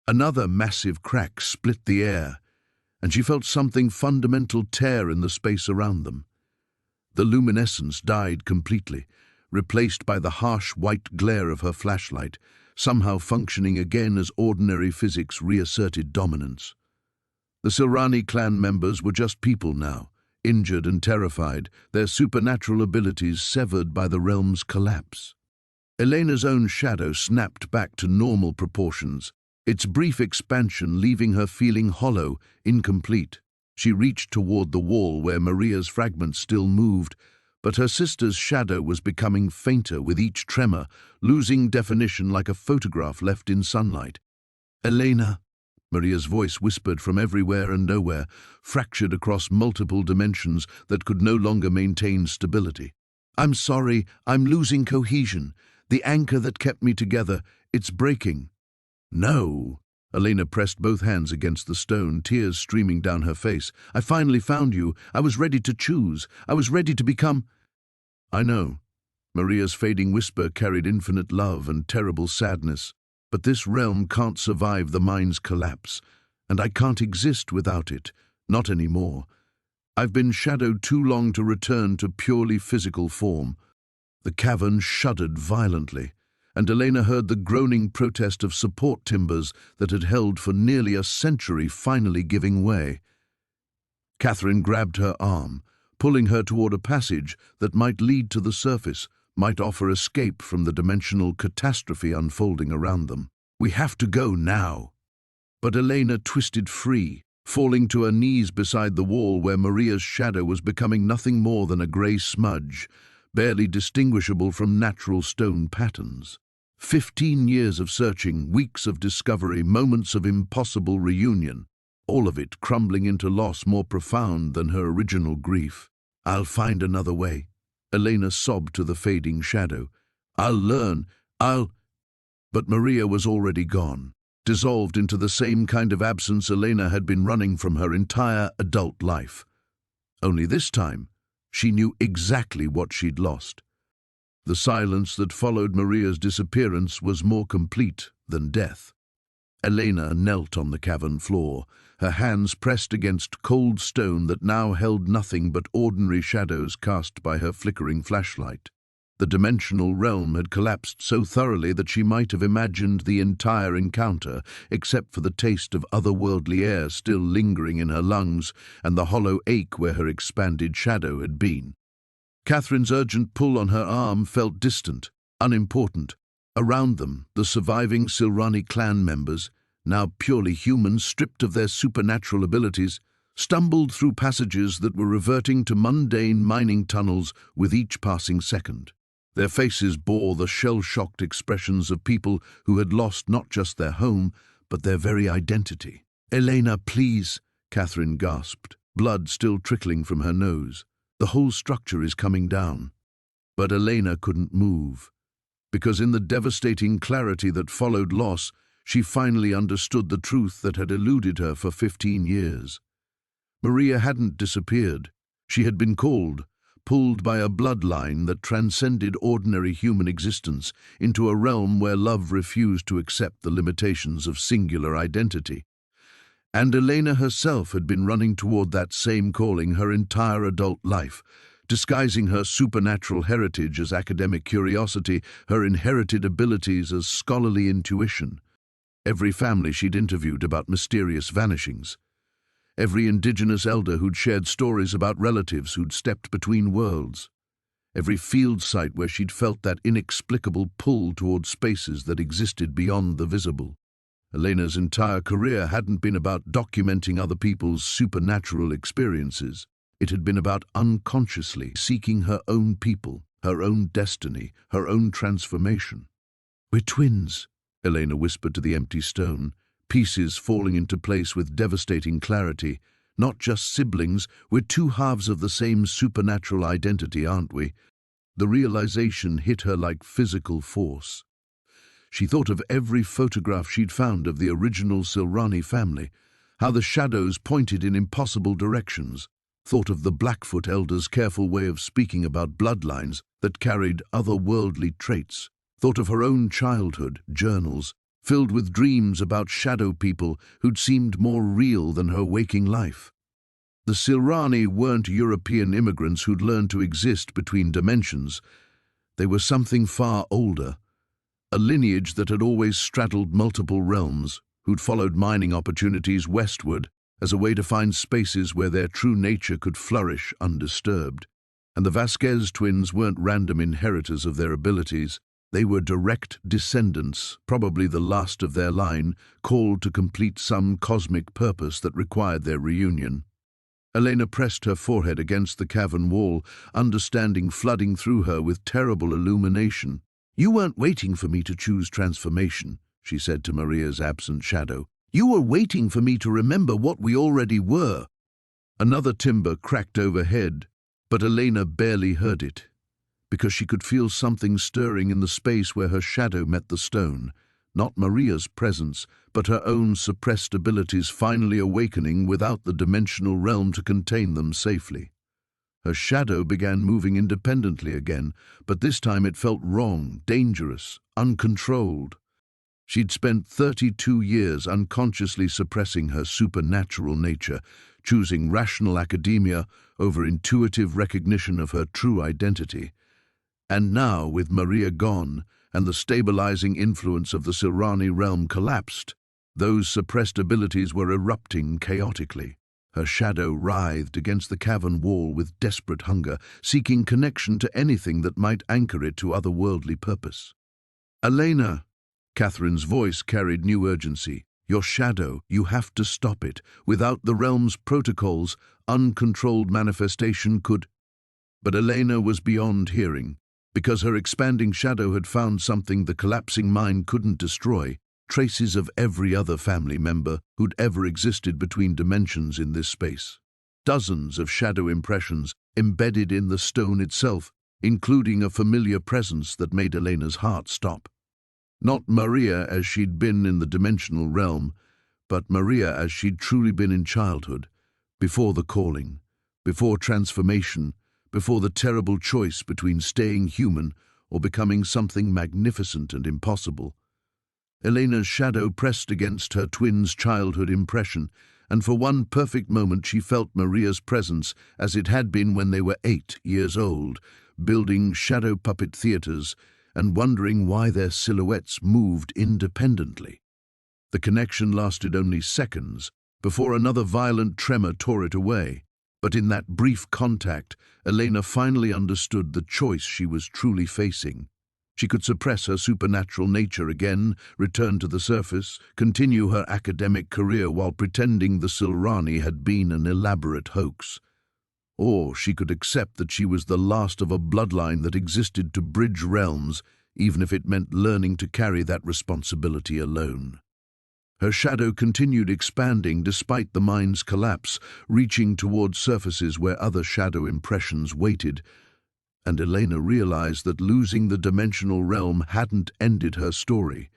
Another massive crack split the air, and she felt something fundamental tear in the space around them. The luminescence died completely, replaced by the harsh white glare of her flashlight, somehow functioning again as ordinary physics reasserted dominance. The Silrani clan members were just people now, injured and terrified, their supernatural abilities severed by the realm's collapse. Elena's own shadow snapped back to normal proportions, its brief expansion leaving her feeling hollow, incomplete. She reached toward the wall where Maria's fragment still moved, but her sister's shadow was becoming fainter with each tremor, losing definition like a photograph left in sunlight. "Elena," Maria's voice whispered from everywhere and nowhere, fractured across multiple dimensions that could no longer maintain stability. "I'm sorry, I'm losing cohesion. The anchor that kept me together, it's breaking." "No." Elena pressed both hands against the stone, tears streaming down her face. "I finally found you. I was ready to choose. I was ready to become—" "I know." Maria's fading whisper carried infinite love and terrible sadness. "But this realm can't survive the mind's collapse, and I can't exist without it. Not anymore. I've been shadowed too long to return to purely physical form." The cavern shuddered violently, and Elena heard the groaning protest of support timbers that had held for nearly a century finally giving way. Catherine grabbed her arm, pulling her toward a passage that might lead to the surface, might offer escape from the dimensional catastrophe unfolding around them. "We have to go now." But Elena twisted free, falling to her knees beside the wall where Maria's shadow was becoming nothing more than a grey smudge, barely distinguishable from natural stone patterns. 15 years of searching, weeks of discovery, moments of impossible reunion, all of it crumbling into loss more profound than her original grief. "I'll find another way," Elena sobbed to the fading shadow. "I'll learn, I'll—" But Maria was already gone, dissolved into the same kind of absence Elena had been running from her entire adult life. Only this time, she knew exactly what she'd lost. The silence that followed Maria's disappearance was more complete than death. Elena knelt on the cavern floor, her hands pressed against cold stone that now held nothing but ordinary shadows cast by her flickering flashlight. The dimensional realm had collapsed so thoroughly that she might have imagined the entire encounter, except for the taste of otherworldly air still lingering in her lungs and the hollow ache where her expanded shadow had been. Catherine's urgent pull on her arm felt distant, unimportant. Around them, the surviving Silrani clan members, now purely human, stripped of their supernatural abilities, stumbled through passages that were reverting to mundane mining tunnels with each passing second. Their faces bore the shell-shocked expressions of people who had lost not just their home, but their very identity. "Elena, please," Catherine gasped, blood still trickling from her nose. "The whole structure is coming down." But Elena couldn't move, because in the devastating clarity that followed loss, she finally understood the truth that had eluded her for 15 years. Maria hadn't disappeared. She had been called, pulled by a bloodline that transcended ordinary human existence into a realm where love refused to accept the limitations of singular identity. And Elena herself had been running toward that same calling her entire adult life, disguising her supernatural heritage as academic curiosity, her inherited abilities as scholarly intuition. Every family she'd interviewed about mysterious vanishings. Every indigenous elder who'd shared stories about relatives who'd stepped between worlds. Every field site where she'd felt that inexplicable pull toward spaces that existed beyond the visible. Elena's entire career hadn't been about documenting other people's supernatural experiences. It had been about unconsciously seeking her own people, her own destiny, her own transformation. "We're twins," Elena whispered to the empty stone, pieces falling into place with devastating clarity. "Not just siblings, we're two halves of the same supernatural identity, aren't we?" The realization hit her like physical force. She thought of every photograph she'd found of the original Silrani family, how the shadows pointed in impossible directions, thought of the Blackfoot elders' careful way of speaking about bloodlines that carried otherworldly traits, thought of her own childhood journals, filled with dreams about shadow people who'd seemed more real than her waking life. The Silrani weren't European immigrants who'd learned to exist between dimensions. They were something far older, a lineage that had always straddled multiple realms, who'd followed mining opportunities westward as a way to find spaces where their true nature could flourish undisturbed. And the Vasquez twins weren't random inheritors of their abilities. They were direct descendants, probably the last of their line, called to complete some cosmic purpose that required their reunion. Elena pressed her forehead against the cavern wall, understanding flooding through her with terrible illumination. "You weren't waiting for me to choose transformation," she said to Maria's absent shadow. "You were waiting for me to remember what we already were." Another timber cracked overhead, but Elena barely heard it, because she could feel something stirring in the space where her shadow met the stone. Not Maria's presence, but her own suppressed abilities finally awakening without the dimensional realm to contain them safely. Her shadow began moving independently again, but this time it felt wrong, dangerous, uncontrolled. She'd spent 32 years unconsciously suppressing her supernatural nature, choosing rational academia over intuitive recognition of her true identity. And now, with Maria gone and the stabilizing influence of the Silrani realm collapsed, those suppressed abilities were erupting chaotically. Her shadow writhed against the cavern wall with desperate hunger, seeking connection to anything that might anchor it to otherworldly purpose. "Elena!" Catherine's voice carried new urgency. "Your shadow, you have to stop it. Without the realm's protocols, uncontrolled manifestation could—" But Elena was beyond hearing, because her expanding shadow had found something the collapsing mind couldn't destroy: traces of every other family member who'd ever existed between dimensions in this space. Dozens of shadow impressions embedded in the stone itself, including a familiar presence that made Elena's heart stop. Not Maria as she'd been in the dimensional realm, but Maria as she'd truly been in childhood, before the calling, before transformation, before the terrible choice between staying human or becoming something magnificent and impossible. Elena's shadow pressed against her twin's childhood impression, and for one perfect moment she felt Maria's presence as it had been when they were 8 years old, building shadow puppet theaters and wondering why their silhouettes moved independently. The connection lasted only seconds before another violent tremor tore it away. But in that brief contact, Elena finally understood the choice she was truly facing. She could suppress her supernatural nature again, return to the surface, continue her academic career while pretending the Silrani had been an elaborate hoax. Or she could accept that she was the last of a bloodline that existed to bridge realms, even if it meant learning to carry that responsibility alone. Her shadow continued expanding despite the mind's collapse, reaching toward surfaces where other shadow impressions waited, and Elena realized that losing the dimensional realm hadn't ended her story.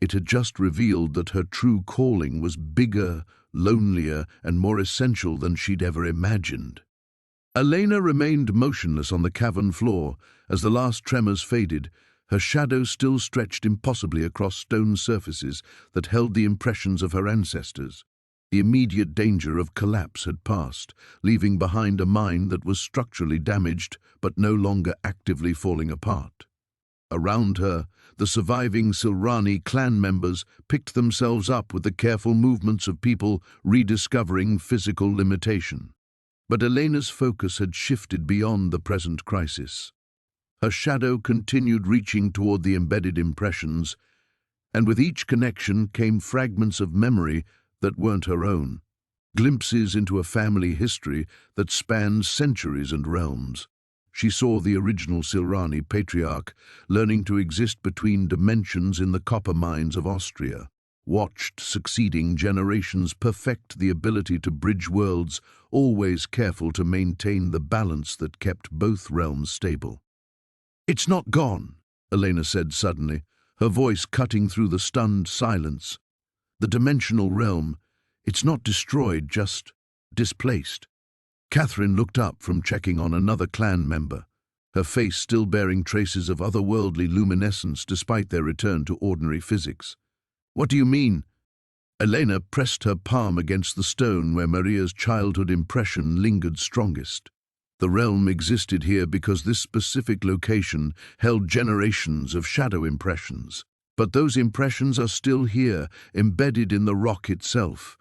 It had just revealed that her true calling was bigger, lonelier, and more essential than she'd ever imagined. Elena remained motionless on the cavern floor as the last tremors faded, her shadow still stretched impossibly across stone surfaces that held the impressions of her ancestors. The immediate danger of collapse had passed, leaving behind a mind that was structurally damaged but no longer actively falling apart. Around her, the surviving Silrani clan members picked themselves up with the careful movements of people rediscovering physical limitation. But Elena's focus had shifted beyond the present crisis. Her shadow continued reaching toward the embedded impressions, and with each connection came fragments of memory that weren't her own, glimpses into a family history that spanned centuries and realms. She saw the original Silrani patriarch learning to exist between dimensions in the copper mines of Austria, watched succeeding generations perfect the ability to bridge worlds, always careful to maintain the balance that kept both realms stable. "It's not gone," Elena said suddenly, her voice cutting through the stunned silence. "The dimensional realm, it's not destroyed, just displaced." Catherine looked up from checking on another clan member, her face still bearing traces of otherworldly luminescence despite their return to ordinary physics. "What do you mean?" Elena pressed her palm against the stone where Maria's childhood impression lingered strongest. The realm existed here because this specific location held generations of shadow impressions. But those impressions are still here, embedded in the rock itself.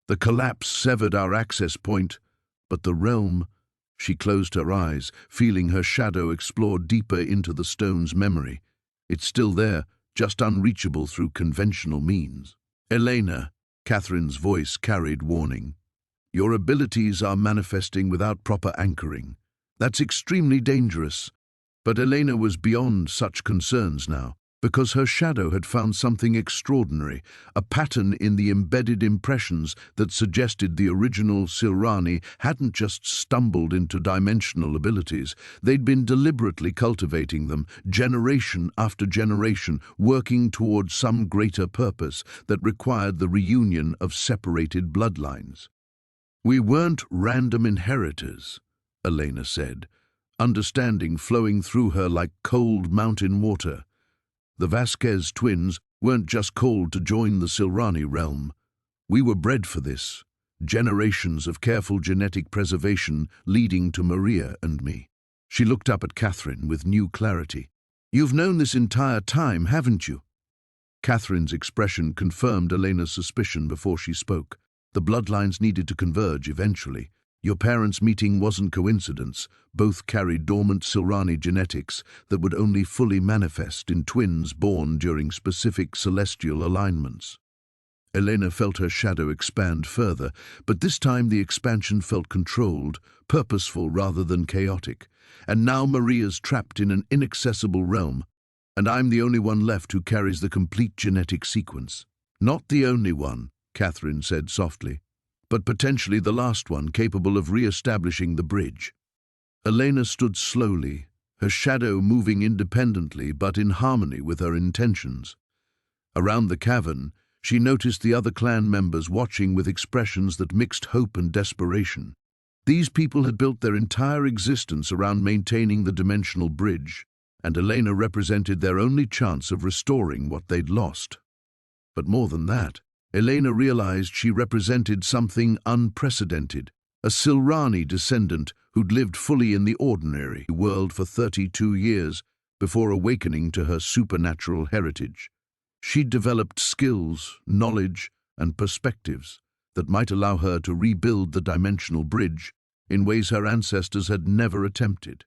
The collapse severed our access point, but the realm— She closed her eyes, feeling her shadow explore deeper into the stone's memory. It's still there, just unreachable through conventional means. Elena, Catherine's voice carried warning. Your abilities are manifesting without proper anchoring. That's extremely dangerous. But Elena was beyond such concerns now, because her shadow had found something extraordinary, a pattern in the embedded impressions that suggested the original Silrani hadn't just stumbled into dimensional abilities. They'd been deliberately cultivating them, generation after generation, working towards some greater purpose that required the reunion of separated bloodlines. We weren't random inheritors, Elena said, understanding flowing through her like cold mountain water. The Vasquez twins weren't just called to join the Silrani realm. We were bred for this, generations of careful genetic preservation leading to Maria and me. She looked up at Catherine with new clarity. You've known this entire time, haven't you? Catherine's expression confirmed Elena's suspicion before she spoke. The bloodlines needed to converge eventually. Your parents' meeting wasn't coincidence. Both carried dormant Silrani genetics that would only fully manifest in twins born during specific celestial alignments. Elena felt her shadow expand further, but this time the expansion felt controlled, purposeful rather than chaotic. And now Maria's trapped in an inaccessible realm, and I'm the only one left who carries the complete genetic sequence. Not the only one, Catherine said softly, but potentially the last one capable of re-establishing the bridge. Elena stood slowly, her shadow moving independently but in harmony with her intentions. Around the cavern, she noticed the other clan members watching with expressions that mixed hope and desperation. These people had built their entire existence around maintaining the dimensional bridge, and Elena represented their only chance of restoring what they'd lost. But more than that, Elena realized she represented something unprecedented, a Silrani descendant who'd lived fully in the ordinary world for 32 years before awakening to her supernatural heritage. She'd developed skills, knowledge, and perspectives that might allow her to rebuild the dimensional bridge in ways her ancestors had never attempted.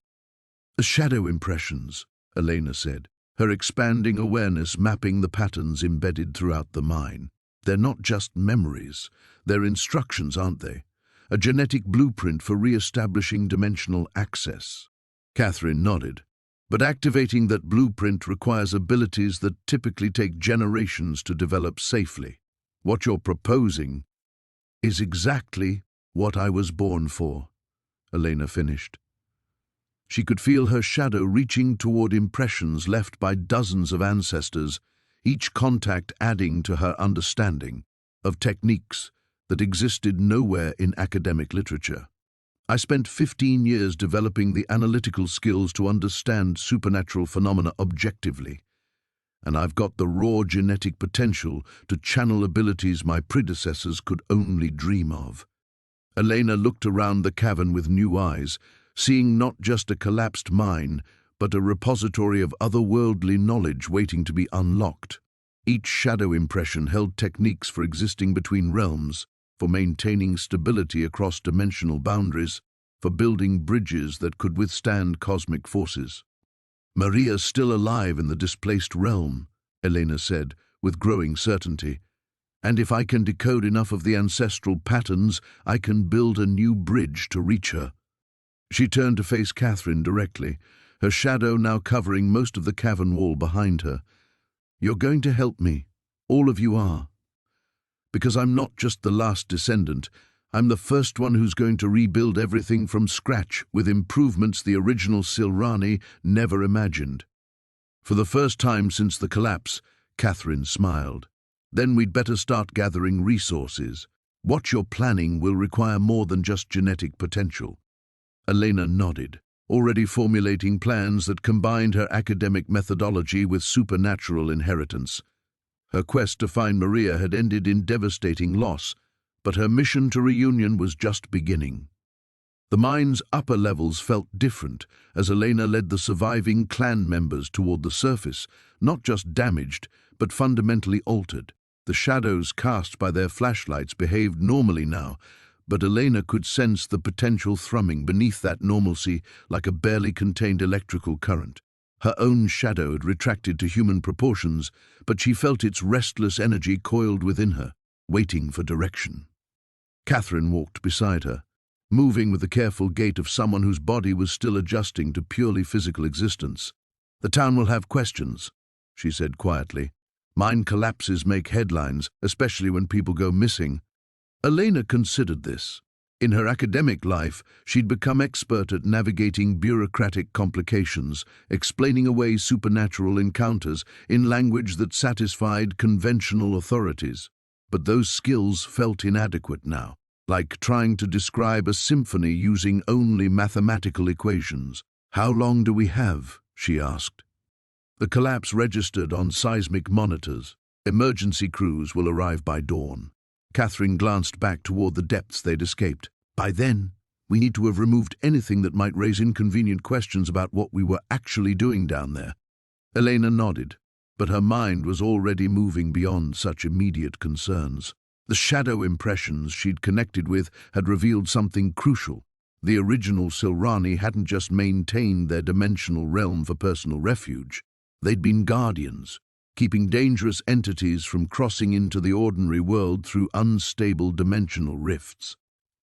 The shadow impressions, Elena said, her expanding awareness mapping the patterns embedded throughout the mine. They're not just memories, they're instructions, aren't they? A genetic blueprint for re-establishing dimensional access. Catherine nodded. But activating that blueprint requires abilities that typically take generations to develop safely. What you're proposing is exactly what I was born for, Elena finished. She could feel her shadow reaching toward impressions left by dozens of ancestors, each contact adding to her understanding of techniques that existed nowhere in academic literature. I spent 15 years developing the analytical skills to understand supernatural phenomena objectively, and I've got the raw genetic potential to channel abilities my predecessors could only dream of. Elena looked around the cavern with new eyes, seeing not just a collapsed mine, but a repository of otherworldly knowledge waiting to be unlocked. Each shadow impression held techniques for existing between realms, for maintaining stability across dimensional boundaries, for building bridges that could withstand cosmic forces. Maria's still alive in the displaced realm, Elena said, with growing certainty. And if I can decode enough of the ancestral patterns, I can build a new bridge to reach her. She turned to face Catherine directly, her shadow now covering most of the cavern wall behind her. You're going to help me. All of you are. Because I'm not just the last descendant, I'm the first one who's going to rebuild everything from scratch with improvements the original Silrani never imagined. For the first time since the collapse, Catherine smiled. Then we'd better start gathering resources. What you're planning will require more than just genetic potential. Elena nodded, already formulating plans that combined her academic methodology with supernatural inheritance. Her quest to find Maria had ended in devastating loss, but her mission to reunion was just beginning. The mine's upper levels felt different as Elena led the surviving clan members toward the surface, not just damaged, but fundamentally altered. The shadows cast by their flashlights behaved normally now, but Elena could sense the potential thrumming beneath that normalcy like a barely contained electrical current. Her own shadow had retracted to human proportions, but she felt its restless energy coiled within her, waiting for direction. Catherine walked beside her, moving with the careful gait of someone whose body was still adjusting to purely physical existence. "The town will have questions," she said quietly. "Mine collapses make headlines, especially when people go missing." Elena considered this. In her academic life, she'd become expert at navigating bureaucratic complications, explaining away supernatural encounters in language that satisfied conventional authorities. But those skills felt inadequate now, like trying to describe a symphony using only mathematical equations. "How long do we have?" she asked. The collapse registered on seismic monitors. "Emergency crews will arrive by dawn." Catherine glanced back toward the depths they'd escaped. "By then, we need to have removed anything that might raise inconvenient questions about what we were actually doing down there." Elena nodded, but her mind was already moving beyond such immediate concerns. The shadow impressions she'd connected with had revealed something crucial. The original Silrani hadn't just maintained their dimensional realm for personal refuge. They'd been guardians, keeping dangerous entities from crossing into the ordinary world through unstable dimensional rifts.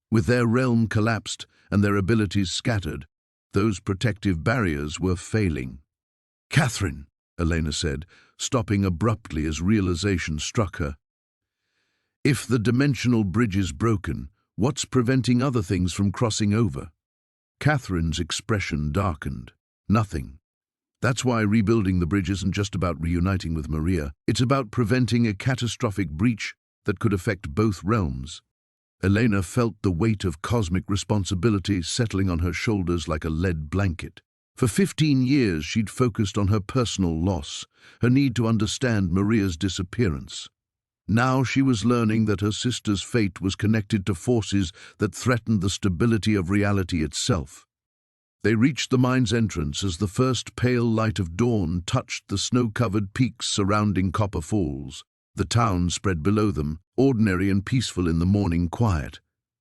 With their realm collapsed and their abilities scattered, those protective barriers were failing. "Catherine," Elena said, stopping abruptly as realization struck her. "If the dimensional bridge is broken, what's preventing other things from crossing over?" Catherine's expression darkened. "Nothing. That's why rebuilding the bridge isn't just about reuniting with Maria. It's about preventing a catastrophic breach that could affect both realms." Elena felt the weight of cosmic responsibility settling on her shoulders like a lead blanket. For 15 years she'd focused on her personal loss, her need to understand Maria's disappearance. Now she was learning that her sister's fate was connected to forces that threatened the stability of reality itself. They reached the mine's entrance as the first pale light of dawn touched the snow-covered peaks surrounding Copper Falls. The town spread below them, ordinary and peaceful in the morning quiet.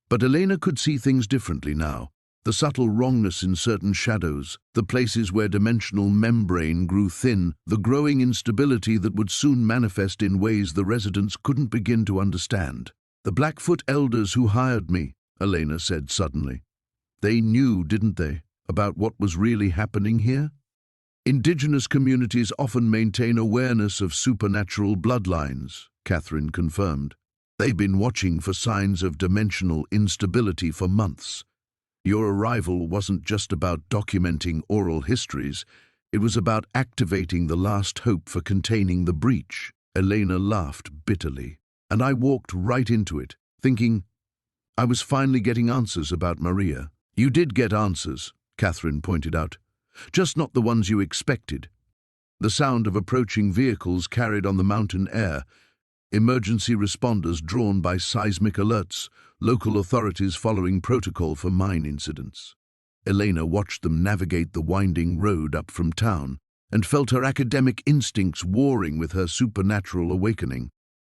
But Elena could see things differently now. The subtle wrongness in certain shadows, the places where dimensional membrane grew thin, the growing instability that would soon manifest in ways the residents couldn't begin to understand. "The Blackfoot elders who hired me," Elena said suddenly. "They knew, didn't they, about what was really happening here?" "Indigenous communities often maintain awareness of supernatural bloodlines," Catherine confirmed. "They've been watching for signs of dimensional instability for months. Your arrival wasn't just about documenting oral histories, it was about activating the last hope for containing the breach." Elena laughed bitterly. "And I walked right into it, thinking I was finally getting answers about Maria." "You did get answers," Catherine pointed out. "Just not the ones you expected." The sound of approaching vehicles carried on the mountain air, emergency responders drawn by seismic alerts, local authorities following protocol for mine incidents. Elena watched them navigate the winding road up from town and felt her academic instincts warring with her supernatural awakening.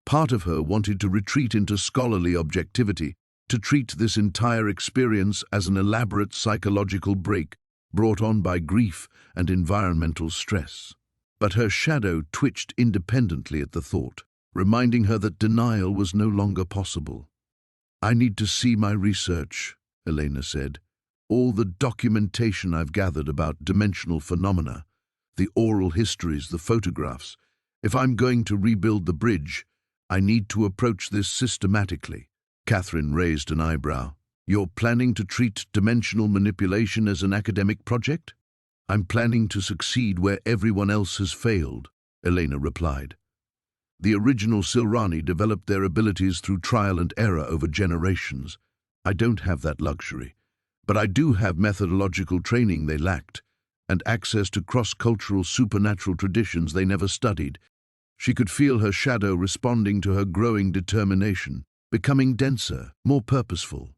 Part of her wanted to retreat into scholarly objectivity, to treat this entire experience as an elaborate psychological break brought on by grief and environmental stress. But her shadow twitched independently at the thought, reminding her that denial was no longer possible. "I need to see my research," Elena said. "All the documentation I've gathered about dimensional phenomena, the oral histories, the photographs. If I'm going to rebuild the bridge, I need to approach this systematically." Catherine raised an eyebrow. "You're planning to treat dimensional manipulation as an academic project?" "I'm planning to succeed where everyone else has failed," Elena replied. "The original Silrani developed their abilities through trial and error over generations. I don't have that luxury, but I do have methodological training they lacked, and access to cross-cultural supernatural traditions they never studied." She could feel her shadow responding to her growing determination, becoming denser, more purposeful.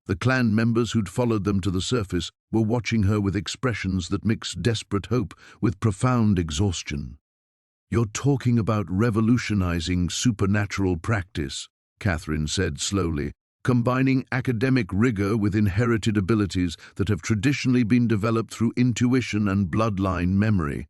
The clan members who'd followed them to the surface were watching her with expressions that mixed desperate hope with profound exhaustion. "You're talking about revolutionizing supernatural practice," Catherine said slowly, combining academic rigor with inherited abilities that have traditionally been developed through intuition and bloodline memory.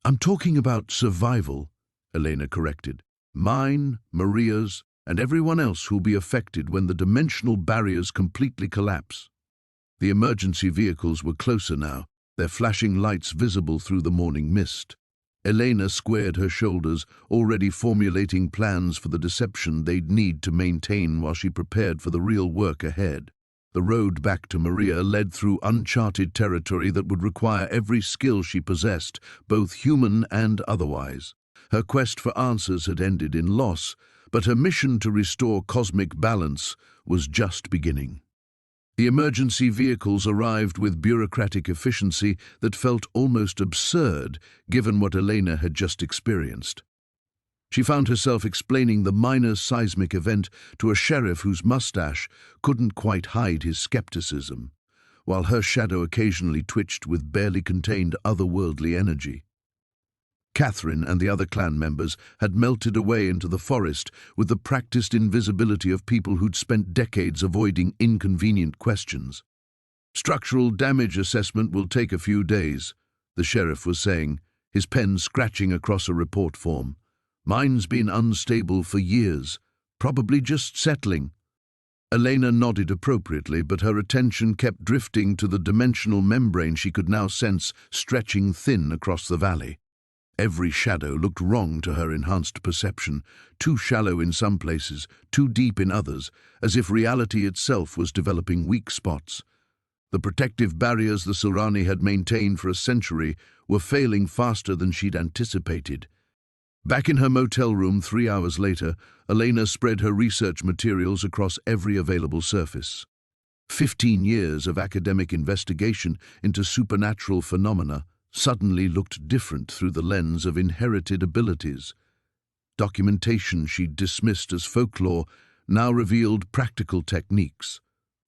I'm talking about survival, Elena corrected. Mine, Maria's, and everyone else who'll be affected when the dimensional barriers completely collapse. The emergency vehicles were closer now, their flashing lights visible through the morning mist. Elena squared her shoulders, already formulating plans for the deception they'd need to maintain while she prepared for the real work ahead. The road back to Maria led through uncharted territory that would require every skill she possessed, both human and otherwise. Her quest for answers had ended in loss, but her mission to restore cosmic balance was just beginning. The emergency vehicles arrived with bureaucratic efficiency that felt almost absurd given what Elena had just experienced. She found herself explaining the minor seismic event to a sheriff whose mustache couldn't quite hide his skepticism, while her shadow occasionally twitched with barely contained otherworldly energy. Catherine and the other clan members had melted away into the forest with the practiced invisibility of people who'd spent decades avoiding inconvenient questions. "Structural damage assessment will take a few days," the sheriff was saying, his pen scratching across a report form. "Mine's been unstable for years, probably just settling." Elena nodded appropriately, but her attention kept drifting to the dimensional membrane she could now sense stretching thin across the valley. Every shadow looked wrong to her enhanced perception, too shallow in some places, too deep in others, as if reality itself was developing weak spots. The protective barriers the Silrani had maintained for a century were failing faster than she'd anticipated. Back in her motel room 3 hours later, Elena spread her research materials across every available surface. 15 years of academic investigation into supernatural phenomena suddenly looked different through the lens of inherited abilities. Documentation she'd dismissed as folklore now revealed practical techniques.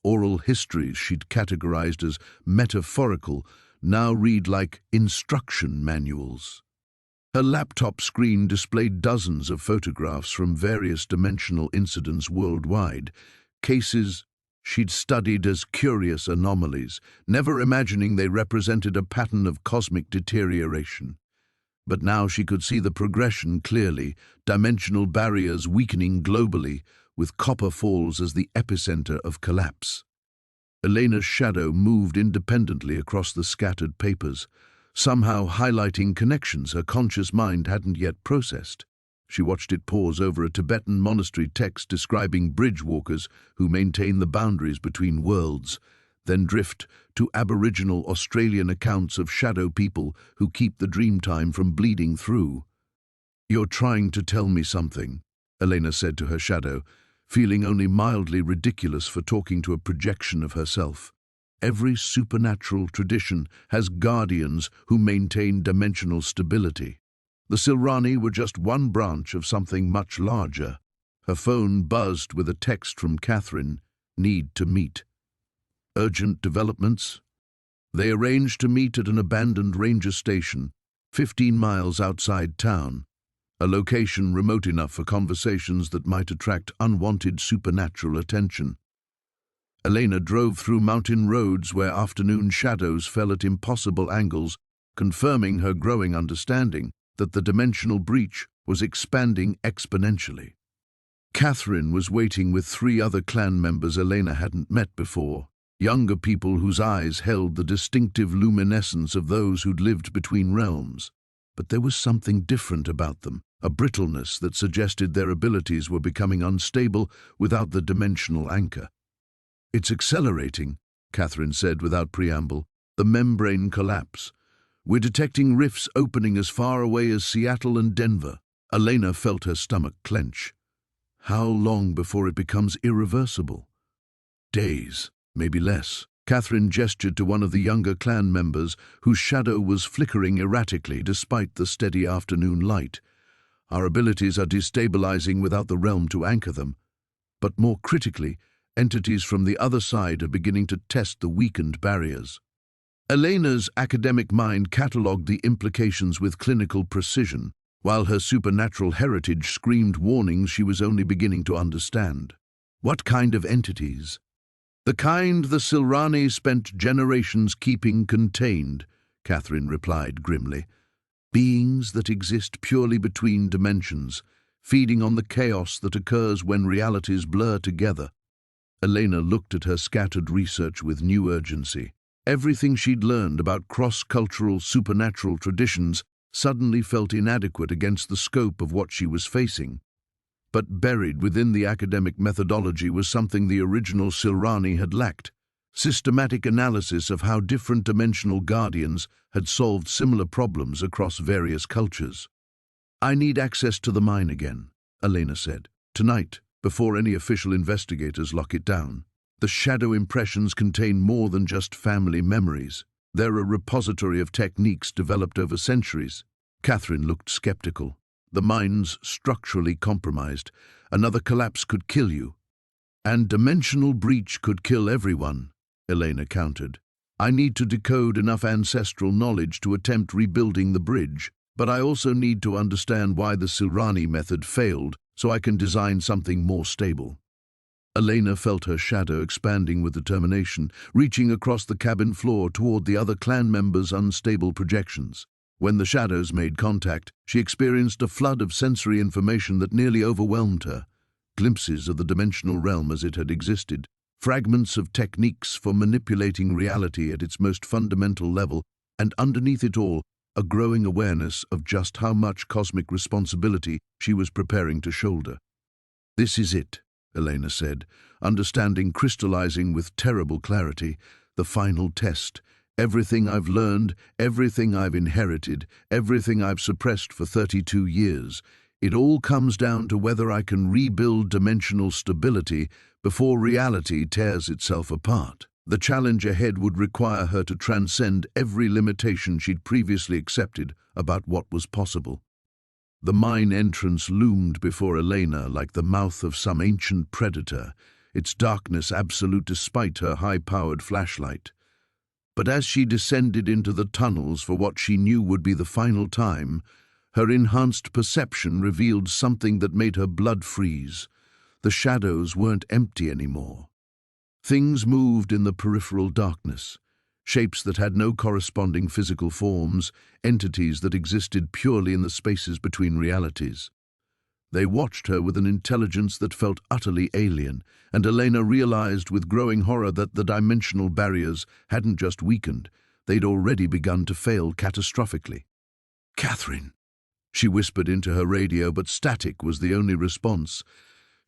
Oral histories she'd categorized as metaphorical now read like instruction manuals. Her laptop screen displayed dozens of photographs from various dimensional incidents worldwide, cases she'd studied as curious anomalies, never imagining they represented a pattern of cosmic deterioration. But now she could see the progression clearly, dimensional barriers weakening globally, with Copper Falls as the epicenter of collapse. Elena's shadow moved independently across the scattered papers, somehow highlighting connections her conscious mind hadn't yet processed. She watched it pause over a Tibetan monastery text describing bridge walkers who maintain the boundaries between worlds, then drift to Aboriginal Australian accounts of shadow people who keep the dreamtime from bleeding through. "You're trying to tell me something," Elena said to her shadow, feeling only mildly ridiculous for talking to a projection of herself. Every supernatural tradition has guardians who maintain dimensional stability. The Silrani were just one branch of something much larger. Her phone buzzed with a text from Catherine, "Need to meet." Urgent developments? They arranged to meet at an abandoned ranger station, 15 miles outside town, a location remote enough for conversations that might attract unwanted supernatural attention. Elena drove through mountain roads where afternoon shadows fell at impossible angles, confirming her growing understanding that the dimensional breach was expanding exponentially. Catherine was waiting with 3 other clan members Elena hadn't met before, younger people whose eyes held the distinctive luminescence of those who'd lived between realms. But there was something different about them, a brittleness that suggested their abilities were becoming unstable without the dimensional anchor. "It's accelerating," Catherine said without preamble, "the membrane collapse. We're detecting rifts opening as far away as Seattle and Denver." Elena felt her stomach clench. How long before it becomes irreversible? Days, maybe less. Catherine gestured to one of the younger clan members whose shadow was flickering erratically despite the steady afternoon light. "Our abilities are destabilizing without the realm to anchor them. But more critically, entities from the other side are beginning to test the weakened barriers." Elena's academic mind catalogued the implications with clinical precision, while her supernatural heritage screamed warnings she was only beginning to understand. What kind of entities? The kind the Silrani spent generations keeping contained, Catherine replied grimly. Beings that exist purely between dimensions, feeding on the chaos that occurs when realities blur together. Elena looked at her scattered research with new urgency. Everything she'd learned about cross-cultural supernatural traditions suddenly felt inadequate against the scope of what she was facing. But buried within the academic methodology was something the original Silrani had lacked: systematic analysis of how different dimensional guardians had solved similar problems across various cultures. "I need access to the mine again," Elena said. "Tonight, before any official investigators lock it down. The shadow impressions contain more than just family memories. They're a repository of techniques developed over centuries." Catherine looked skeptical. "The mine's structurally compromised. Another collapse could kill you." "And dimensional breach could kill everyone," Elena countered. "I need to decode enough ancestral knowledge to attempt rebuilding the bridge, but I also need to understand why the Silrani method failed so I can design something more stable." Elena felt her shadow expanding with determination, reaching across the cabin floor toward the other clan members' unstable projections. When the shadows made contact, she experienced a flood of sensory information that nearly overwhelmed her. Glimpses of the dimensional realm as it had existed, fragments of techniques for manipulating reality at its most fundamental level, and underneath it all, a growing awareness of just how much cosmic responsibility she was preparing to shoulder. "This is it," Elena said, understanding crystallizing with terrible clarity. "The final test. Everything I've learned, everything I've inherited, everything I've suppressed for 32 years. It all comes down to whether I can rebuild dimensional stability before reality tears itself apart." The challenge ahead would require her to transcend every limitation she'd previously accepted about what was possible. The mine entrance loomed before Elena like the mouth of some ancient predator, its darkness absolute despite her high-powered flashlight. But as she descended into the tunnels for what she knew would be the final time, her enhanced perception revealed something that made her blood freeze. The shadows weren't empty anymore. Things moved in the peripheral darkness, shapes that had no corresponding physical forms, entities that existed purely in the spaces between realities. They watched her with an intelligence that felt utterly alien, and Elena realized with growing horror that the dimensional barriers hadn't just weakened, they'd already begun to fail catastrophically. "Catherine," she whispered into her radio, but static was the only response.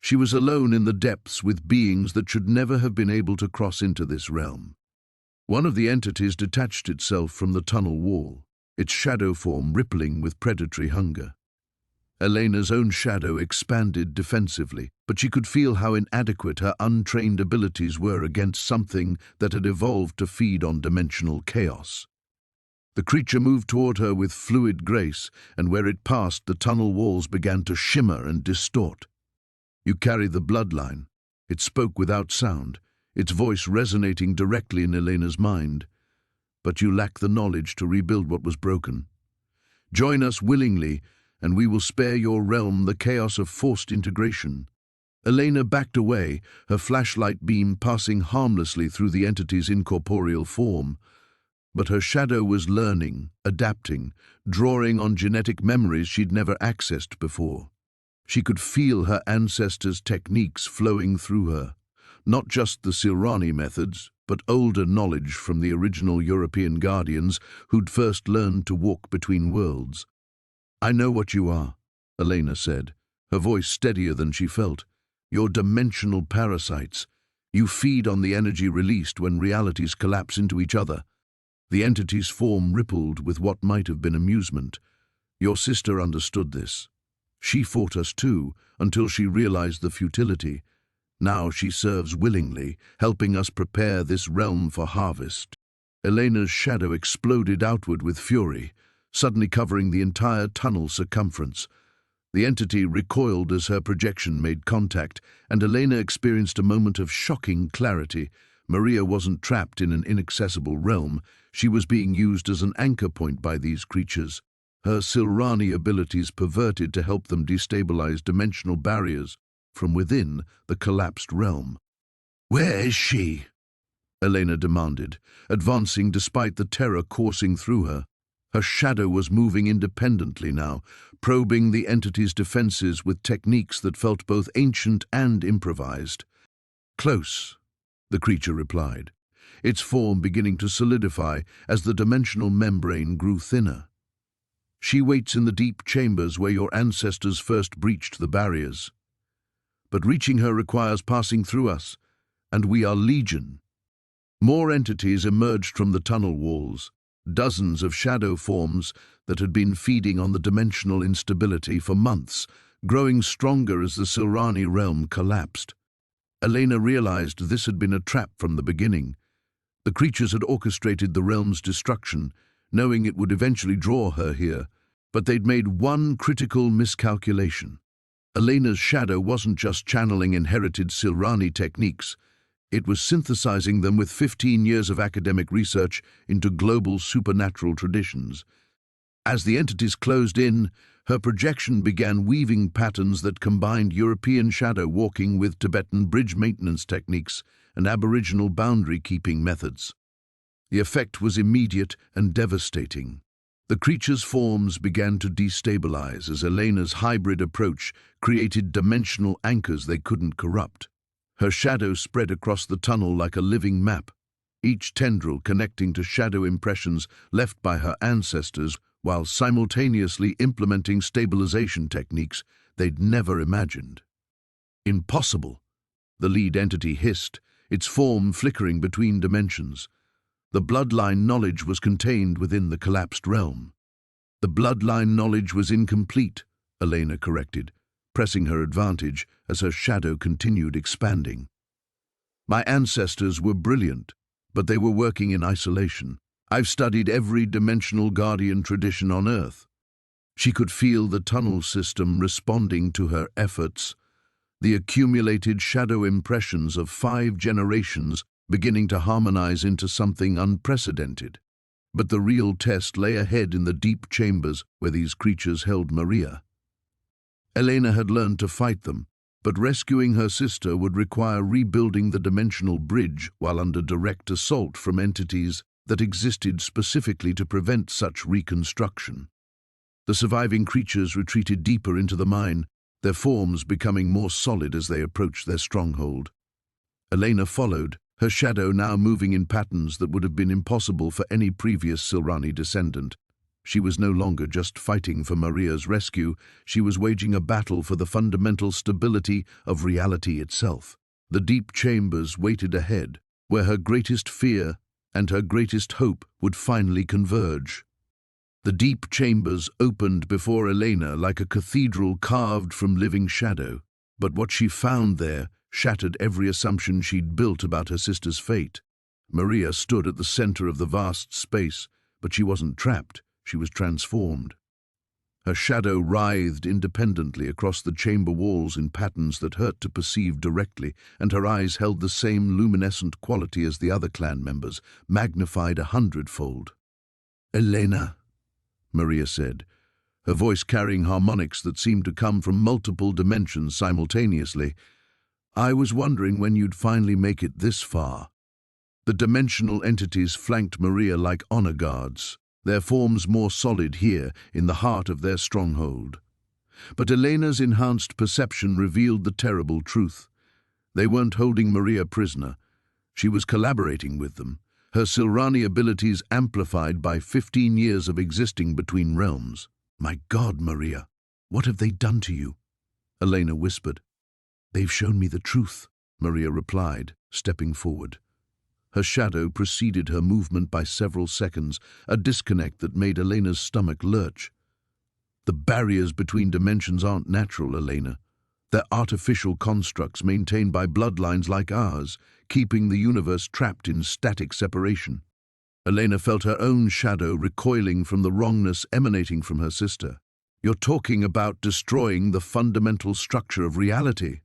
She was alone in the depths with beings that should never have been able to cross into this realm. One of the entities detached itself from the tunnel wall, its shadow form rippling with predatory hunger. Elena's own shadow expanded defensively, but she could feel how inadequate her untrained abilities were against something that had evolved to feed on dimensional chaos. The creature moved toward her with fluid grace, and where it passed, the tunnel walls began to shimmer and distort. "You carry the bloodline." It spoke without sound, its voice resonating directly in Elena's mind. "But you lack the knowledge to rebuild what was broken. Join us willingly, and we will spare your realm the chaos of forced integration." Elena backed away, her flashlight beam passing harmlessly through the entity's incorporeal form. But her shadow was learning, adapting, drawing on genetic memories she'd never accessed before. She could feel her ancestors' techniques flowing through her, not just the Silrani methods, but older knowledge from the original European guardians who'd first learned to walk between worlds. "I know what you are," Elena said, her voice steadier than she felt. "You're dimensional parasites. You feed on the energy released when realities collapse into each other." The entity's form rippled with what might have been amusement. "Your sister understood this. She fought us too, until she realized the futility. Now she serves willingly, helping us prepare this realm for harvest." Elena's shadow exploded outward with fury, suddenly covering the entire tunnel circumference. The entity recoiled as her projection made contact, and Elena experienced a moment of shocking clarity. Maria wasn't trapped in an inaccessible realm. She was being used as an anchor point by these creatures, her Silrani abilities perverted to help them destabilize dimensional barriers. from within the collapsed realm. "Where is she?" Elena demanded, advancing despite the terror coursing through her. Her shadow was moving independently now, probing the entity's defenses with techniques that felt both ancient and improvised. "Close," the creature replied, its form beginning to solidify as the dimensional membrane grew thinner. "She waits in the deep chambers where your ancestors first breached the barriers. But reaching her requires passing through us, and we are legion." More entities emerged from the tunnel walls, dozens of shadow forms that had been feeding on the dimensional instability for months, growing stronger as the Silrani realm collapsed. Elena realized this had been a trap from the beginning. The creatures had orchestrated the realm's destruction, knowing it would eventually draw her here, but they'd made one critical miscalculation. Elena's shadow wasn't just channeling inherited Silrani techniques, it was synthesizing them with 15 years of academic research into global supernatural traditions. As the entities closed in, her projection began weaving patterns that combined European shadow walking with Tibetan bridge maintenance techniques and Aboriginal boundary-keeping methods. The effect was immediate and devastating. The creature's forms began to destabilize as Elena's hybrid approach created dimensional anchors they couldn't corrupt. Her shadow spread across the tunnel like a living map, each tendril connecting to shadow impressions left by her ancestors while simultaneously implementing stabilization techniques they'd never imagined. "Impossible," the lead entity hissed, its form flickering between dimensions. The bloodline knowledge was contained within the collapsed realm. "The bloodline knowledge was incomplete," Elena corrected, pressing her advantage as her shadow continued expanding. "My ancestors were brilliant, but they were working in isolation. I've studied every dimensional guardian tradition on Earth." She could feel the tunnel system responding to her efforts, the accumulated shadow impressions of 5 generations beginning to harmonize into something unprecedented. But the real test lay ahead in the deep chambers where these creatures held Maria. Elena had learned to fight them, but rescuing her sister would require rebuilding the dimensional bridge while under direct assault from entities that existed specifically to prevent such reconstruction. The surviving creatures retreated deeper into the mine, their forms becoming more solid as they approached their stronghold. Elena followed, her shadow now moving in patterns that would have been impossible for any previous Silrani descendant. She was no longer just fighting for Maria's rescue, she was waging a battle for the fundamental stability of reality itself. The deep chambers waited ahead, where her greatest fear and her greatest hope would finally converge. The deep chambers opened before Elena like a cathedral carved from living shadow, but what she found there shattered every assumption she'd built about her sister's fate. Maria stood at the center of the vast space, but she wasn't trapped. She was transformed. Her shadow writhed independently across the chamber walls in patterns that hurt to perceive directly, and her eyes held the same luminescent quality as the other clan members, magnified 100-fold. "Elena," Maria said, her voice carrying harmonics that seemed to come from multiple dimensions simultaneously. "I was wondering when you'd finally make it this far." The dimensional entities flanked Maria like honor guards, their forms more solid here in the heart of their stronghold. But Elena's enhanced perception revealed the terrible truth. They weren't holding Maria prisoner. She was collaborating with them, her Silrani abilities amplified by 15 years of existing between realms. "My God, Maria, what have they done to you?" Elena whispered. "They've shown me the truth," Maria replied, stepping forward. Her shadow preceded her movement by several seconds, a disconnect that made Elena's stomach lurch. "The barriers between dimensions aren't natural, Elena. They're artificial constructs maintained by bloodlines like ours, keeping the universe trapped in static separation." Elena felt her own shadow recoiling from the wrongness emanating from her sister. "You're talking about destroying the fundamental structure of reality."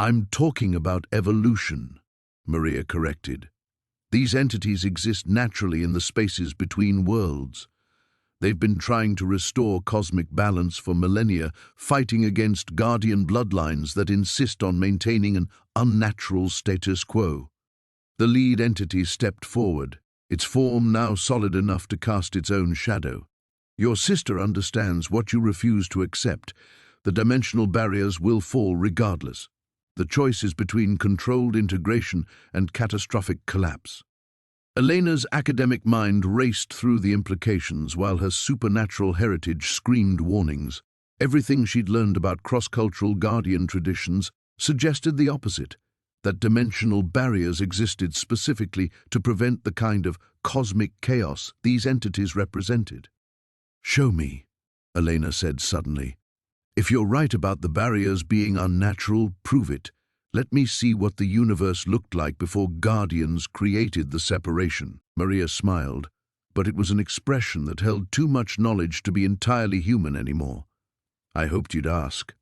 "I'm talking about evolution," Maria corrected. "These entities exist naturally in the spaces between worlds. They've been trying to restore cosmic balance for millennia, fighting against guardian bloodlines that insist on maintaining an unnatural status quo. The lead entity stepped forward, its form now solid enough to cast its own shadow. Your sister understands what you refuse to accept. The dimensional barriers will fall regardless. The choice is between controlled integration and catastrophic collapse. Elena's academic mind raced through the implications while her supernatural heritage screamed warnings. Everything she'd learned about cross-cultural guardian traditions suggested the opposite, that dimensional barriers existed specifically to prevent the kind of cosmic chaos these entities represented. "Show me," Elena said suddenly. "If you're right about the barriers being unnatural, prove it. Let me see what the universe looked like before Guardians created the separation." Maria smiled, but it was an expression that held too much knowledge to be entirely human anymore. "I hoped you'd ask."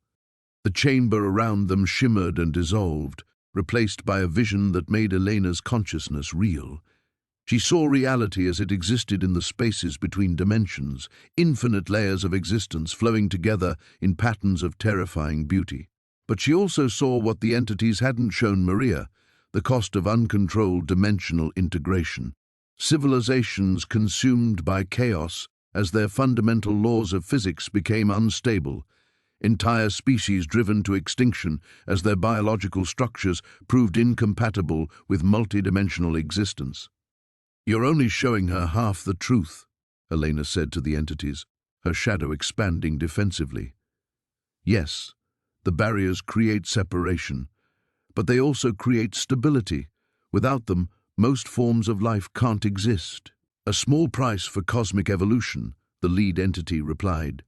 The chamber around them shimmered and dissolved, replaced by a vision that made Elena's consciousness real. She saw reality as it existed in the spaces between dimensions, infinite layers of existence flowing together in patterns of terrifying beauty. But she also saw what the entities hadn't shown Maria, the cost of uncontrolled dimensional integration. Civilizations consumed by chaos as their fundamental laws of physics became unstable, entire species driven to extinction as their biological structures proved incompatible with multidimensional existence. "You're only showing her half the truth," Elena said to the entities, her shadow expanding defensively. "Yes, the barriers create separation, but they also create stability. Without them, most forms of life can't exist." "A small price for cosmic evolution," the lead entity replied.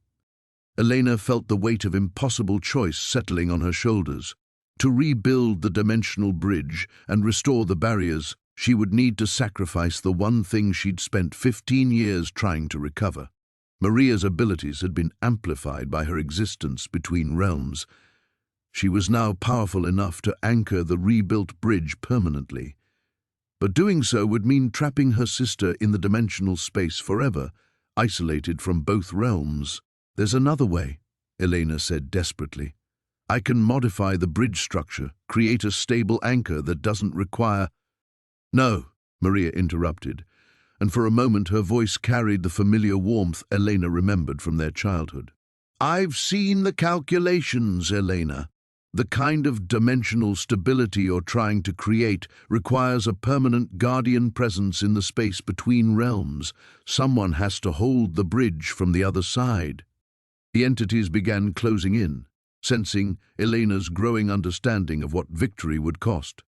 Elena felt the weight of impossible choice settling on her shoulders. To rebuild the dimensional bridge and restore the barriers, she would need to sacrifice the one thing she'd spent 15 years trying to recover. Maria's abilities had been amplified by her existence between realms. She was now powerful enough to anchor the rebuilt bridge permanently. But doing so would mean trapping her sister in the dimensional space forever, isolated from both realms. "There's another way," Elena said desperately. "I can modify the bridge structure, create a stable anchor that doesn't require—" "No," Maria interrupted, and for a moment her voice carried the familiar warmth Elena remembered from their childhood. "I've seen the calculations, Elena. The kind of dimensional stability you're trying to create requires a permanent guardian presence in the space between realms. Someone has to hold the bridge from the other side." The entities began closing in, sensing Elena's growing understanding of what victory would cost.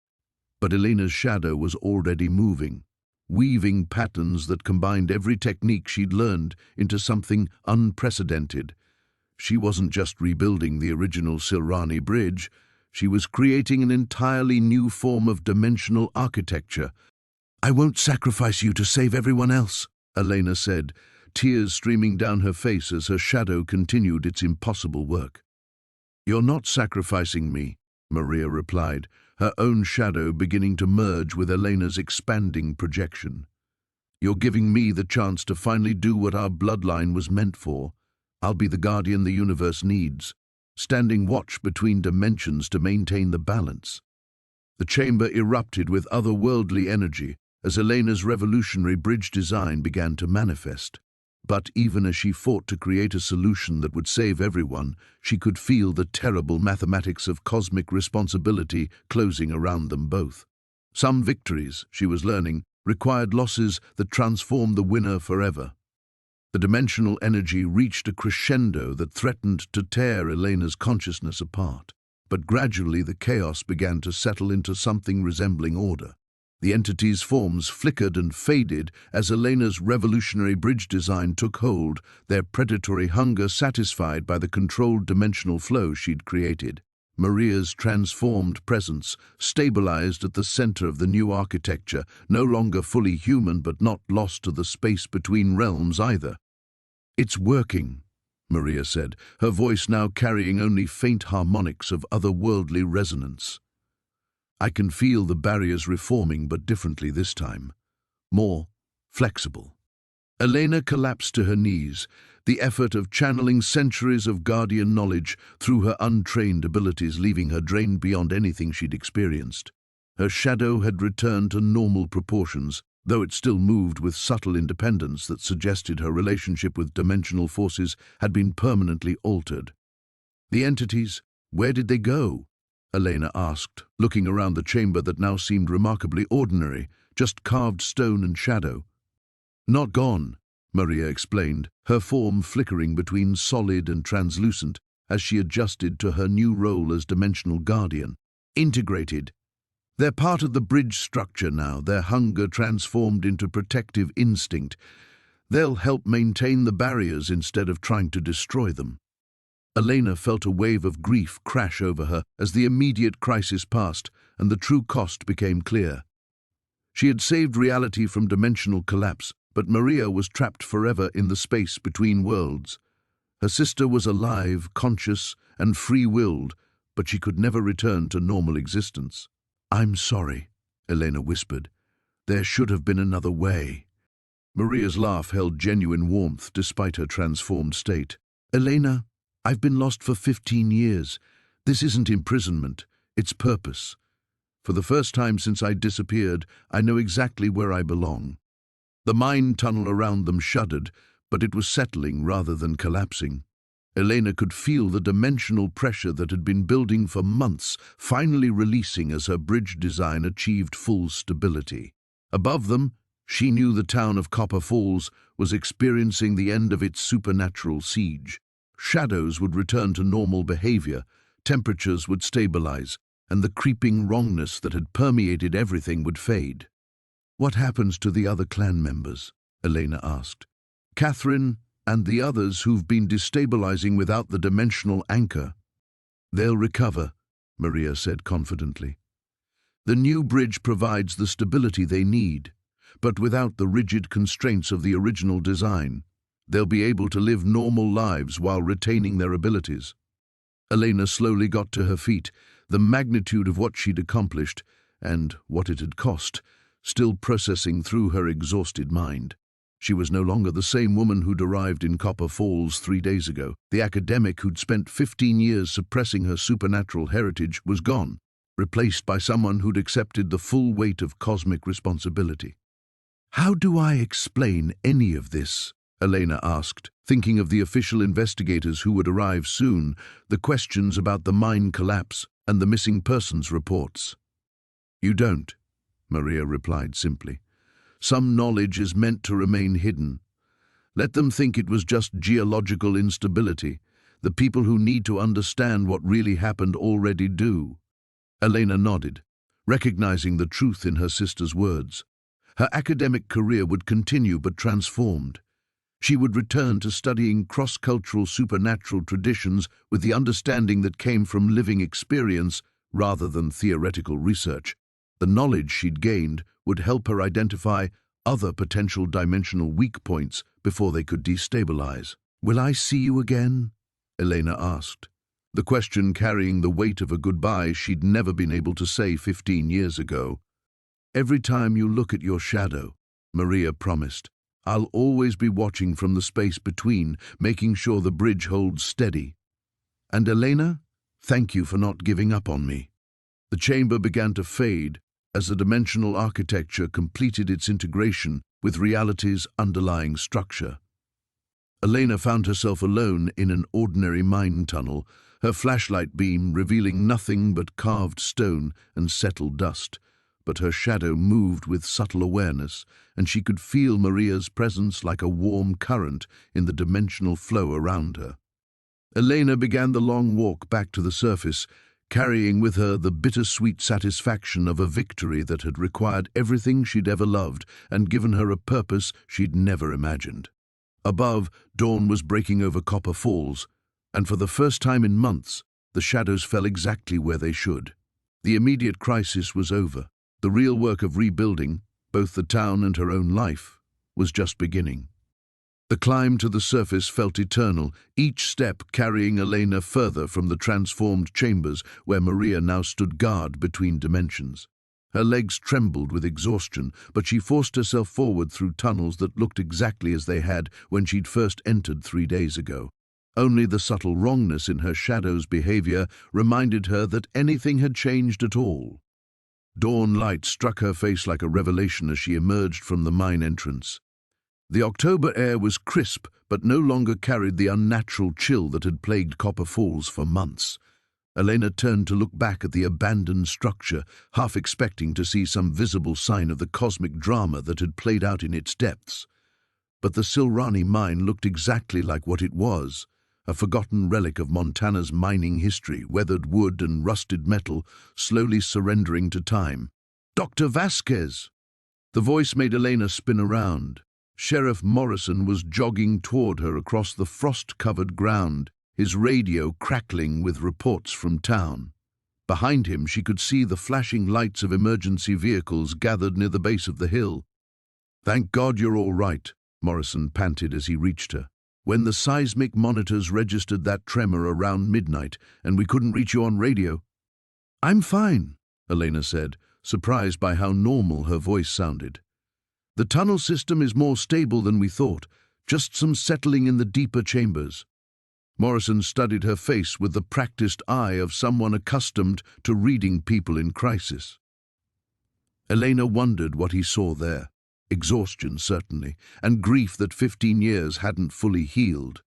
But Elena's shadow was already moving, weaving patterns that combined every technique she'd learned into something unprecedented. She wasn't just rebuilding the original Silrani bridge, she was creating an entirely new form of dimensional architecture. "I won't sacrifice you to save everyone else," Elena said, tears streaming down her face as her shadow continued its impossible work. "You're not sacrificing me," Maria replied, her own shadow beginning to merge with Elena's expanding projection. "You're giving me the chance to finally do what our bloodline was meant for. I'll be the guardian the universe needs, standing watch between dimensions to maintain the balance." The chamber erupted with otherworldly energy as Elena's revolutionary bridge design began to manifest. But even as she fought to create a solution that would save everyone, she could feel the terrible mathematics of cosmic responsibility closing around them both. Some victories, she was learning, required losses that transformed the winner forever. The dimensional energy reached a crescendo that threatened to tear Elena's consciousness apart. But gradually the chaos began to settle into something resembling order. The entity's forms flickered and faded as Elena's revolutionary bridge design took hold, their predatory hunger satisfied by the controlled dimensional flow she'd created. Maria's transformed presence stabilized at the center of the new architecture, no longer fully human but not lost to the space between realms either. "It's working," Maria said, her voice now carrying only faint harmonics of otherworldly resonance. "I can feel the barriers reforming, but differently this time. More flexible." Elena collapsed to her knees, the effort of channeling centuries of guardian knowledge through her untrained abilities leaving her drained beyond anything she'd experienced. Her shadow had returned to normal proportions, though it still moved with subtle independence that suggested her relationship with dimensional forces had been permanently altered. The entities, where did they go? Elena asked, looking around the chamber that now seemed remarkably ordinary, just carved stone and shadow. Not gone, Maria explained, her form flickering between solid and translucent as she adjusted to her new role as dimensional guardian. Integrated. They're part of the bridge structure now, their hunger transformed into protective instinct. They'll help maintain the barriers instead of trying to destroy them. Elena felt a wave of grief crash over her as the immediate crisis passed and the true cost became clear. She had saved reality from dimensional collapse, but Maria was trapped forever in the space between worlds. Her sister was alive, conscious, and free-willed, but she could never return to normal existence. "I'm sorry," Elena whispered. "There should have been another way." Maria's laugh held genuine warmth despite her transformed state. "Elena, I've been lost for 15 years. This isn't imprisonment, it's purpose. For the first time since I disappeared, I know exactly where I belong." The mind tunnel around them shuddered, but it was settling rather than collapsing. Elena could feel the dimensional pressure that had been building for months, finally releasing as her bridge design achieved full stability. Above them, she knew the town of Copper Falls was experiencing the end of its supernatural siege. Shadows would return to normal behavior, temperatures would stabilize, and the creeping wrongness that had permeated everything would fade. "What happens to the other clan members?" Elena asked. "Catherine and the others who've been destabilizing without the dimensional anchor." "They'll recover," Maria said confidently. "The new bridge provides the stability they need, but without the rigid constraints of the original design. They'll be able to live normal lives while retaining their abilities." Elena slowly got to her feet, the magnitude of what she'd accomplished, and what it had cost, still processing through her exhausted mind. She was no longer the same woman who'd arrived in Copper Falls 3 days ago. The academic who'd spent 15 years suppressing her supernatural heritage was gone, replaced by someone who'd accepted the full weight of cosmic responsibility. "How do I explain any of this?" Elena asked, thinking of the official investigators who would arrive soon, the questions about the mine collapse and the missing persons reports. "You don't," Maria replied simply. "Some knowledge is meant to remain hidden. Let them think it was just geological instability. The people who need to understand what really happened already do." Elena nodded, recognizing the truth in her sister's words. Her academic career would continue but transformed. She would return to studying cross-cultural supernatural traditions with the understanding that came from living experience rather than theoretical research. The knowledge she'd gained would help her identify other potential dimensional weak points before they could destabilize. "Will I see you again?" Elena asked, the question carrying the weight of a goodbye she'd never been able to say 15 years ago. "Every time you look at your shadow," Maria promised. "I'll always be watching from the space between, making sure the bridge holds steady. And Elena, thank you for not giving up on me." The chamber began to fade as the dimensional architecture completed its integration with reality's underlying structure. Elena found herself alone in an ordinary mine tunnel, her flashlight beam revealing nothing but carved stone and settled dust. But her shadow moved with subtle awareness, and she could feel Maria's presence like a warm current in the dimensional flow around her. Elena began the long walk back to the surface, carrying with her the bittersweet satisfaction of a victory that had required everything she'd ever loved and given her a purpose she'd never imagined. Above, dawn was breaking over Copper Falls, and for the first time in months, the shadows fell exactly where they should. The immediate crisis was over. The real work of rebuilding, both the town and her own life, was just beginning. The climb to the surface felt eternal, each step carrying Elena further from the transformed chambers where Maria now stood guard between dimensions. Her legs trembled with exhaustion, but she forced herself forward through tunnels that looked exactly as they had when she'd first entered 3 days ago. Only the subtle wrongness in her shadow's behavior reminded her that anything had changed at all. Dawn light struck her face like a revelation as she emerged from the mine entrance. The October air was crisp, but no longer carried the unnatural chill that had plagued Copper Falls for months. Elena turned to look back at the abandoned structure, half expecting to see some visible sign of the cosmic drama that had played out in its depths. But the Silrani mine looked exactly like what it was, a forgotten relic of Montana's mining history, weathered wood and rusted metal, slowly surrendering to time. "Dr. Vasquez!" The voice made Elena spin around. Sheriff Morrison was jogging toward her across the frost-covered ground, his radio crackling with reports from town. Behind him, she could see the flashing lights of emergency vehicles gathered near the base of the hill. "Thank God you're all right," Morrison panted as he reached her. "When the seismic monitors registered that tremor around midnight and we couldn't reach you on radio." "I'm fine," Elena said, surprised by how normal her voice sounded. "The tunnel system is more stable than we thought, just some settling in the deeper chambers." Morrison studied her face with the practiced eye of someone accustomed to reading people in crisis. Elena wondered what he saw there. Exhaustion, certainly, and grief that 15 years hadn't fully healed.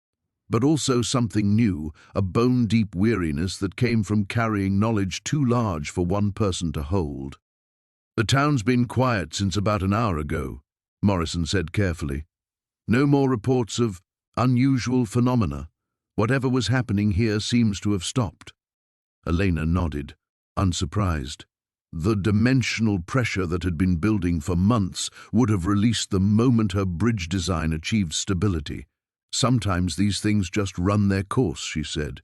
But also something new, a bone-deep weariness that came from carrying knowledge too large for one person to hold. "The town's been quiet since about an hour ago," Morrison said carefully. "No more reports of unusual phenomena. Whatever was happening here seems to have stopped." Elena nodded, unsurprised. The dimensional pressure that had been building for months would have released the moment her bridge design achieved stability. "Sometimes these things just run their course," she said.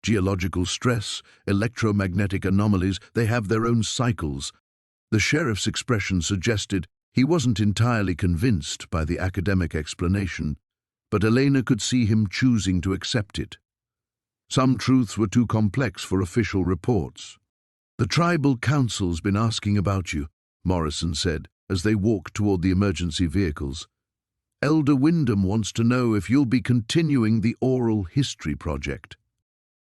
"Geological stress, electromagnetic anomalies, they have their own cycles." The sheriff's expression suggested he wasn't entirely convinced by the academic explanation, but Elena could see him choosing to accept it. Some truths were too complex for official reports. "The tribal council's been asking about you," Morrison said, as they walked toward the emergency vehicles. "Elder Wyndham wants to know if you'll be continuing the oral history project."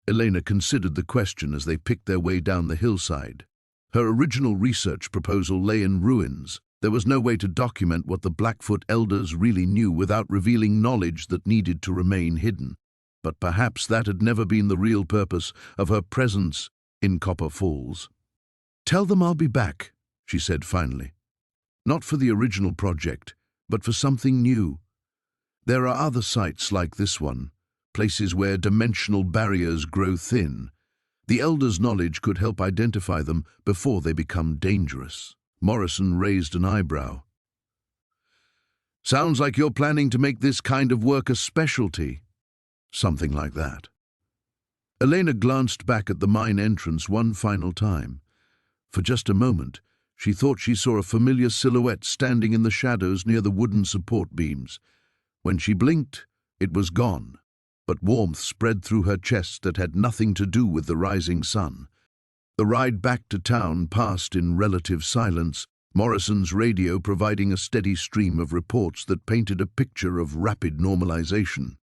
Elena considered the question as they picked their way down the hillside. Her original research proposal lay in ruins. There was no way to document what the Blackfoot elders really knew without revealing knowledge that needed to remain hidden. But perhaps that had never been the real purpose of her presence in Copper Falls. "Tell them I'll be back," she said finally. "Not for the original project, but for something new. There are other sites like this one, places where dimensional barriers grow thin. The elders' knowledge could help identify them before they become dangerous." Morrison raised an eyebrow. "Sounds like you're planning to make this kind of work a specialty." "Something like that." Elena glanced back at the mine entrance one final time. For just a moment, she thought she saw a familiar silhouette standing in the shadows near the wooden support beams. When she blinked, it was gone, but warmth spread through her chest that had nothing to do with the rising sun. The ride back to town passed in relative silence, Morrison's radio providing a steady stream of reports that painted a picture of rapid normalization.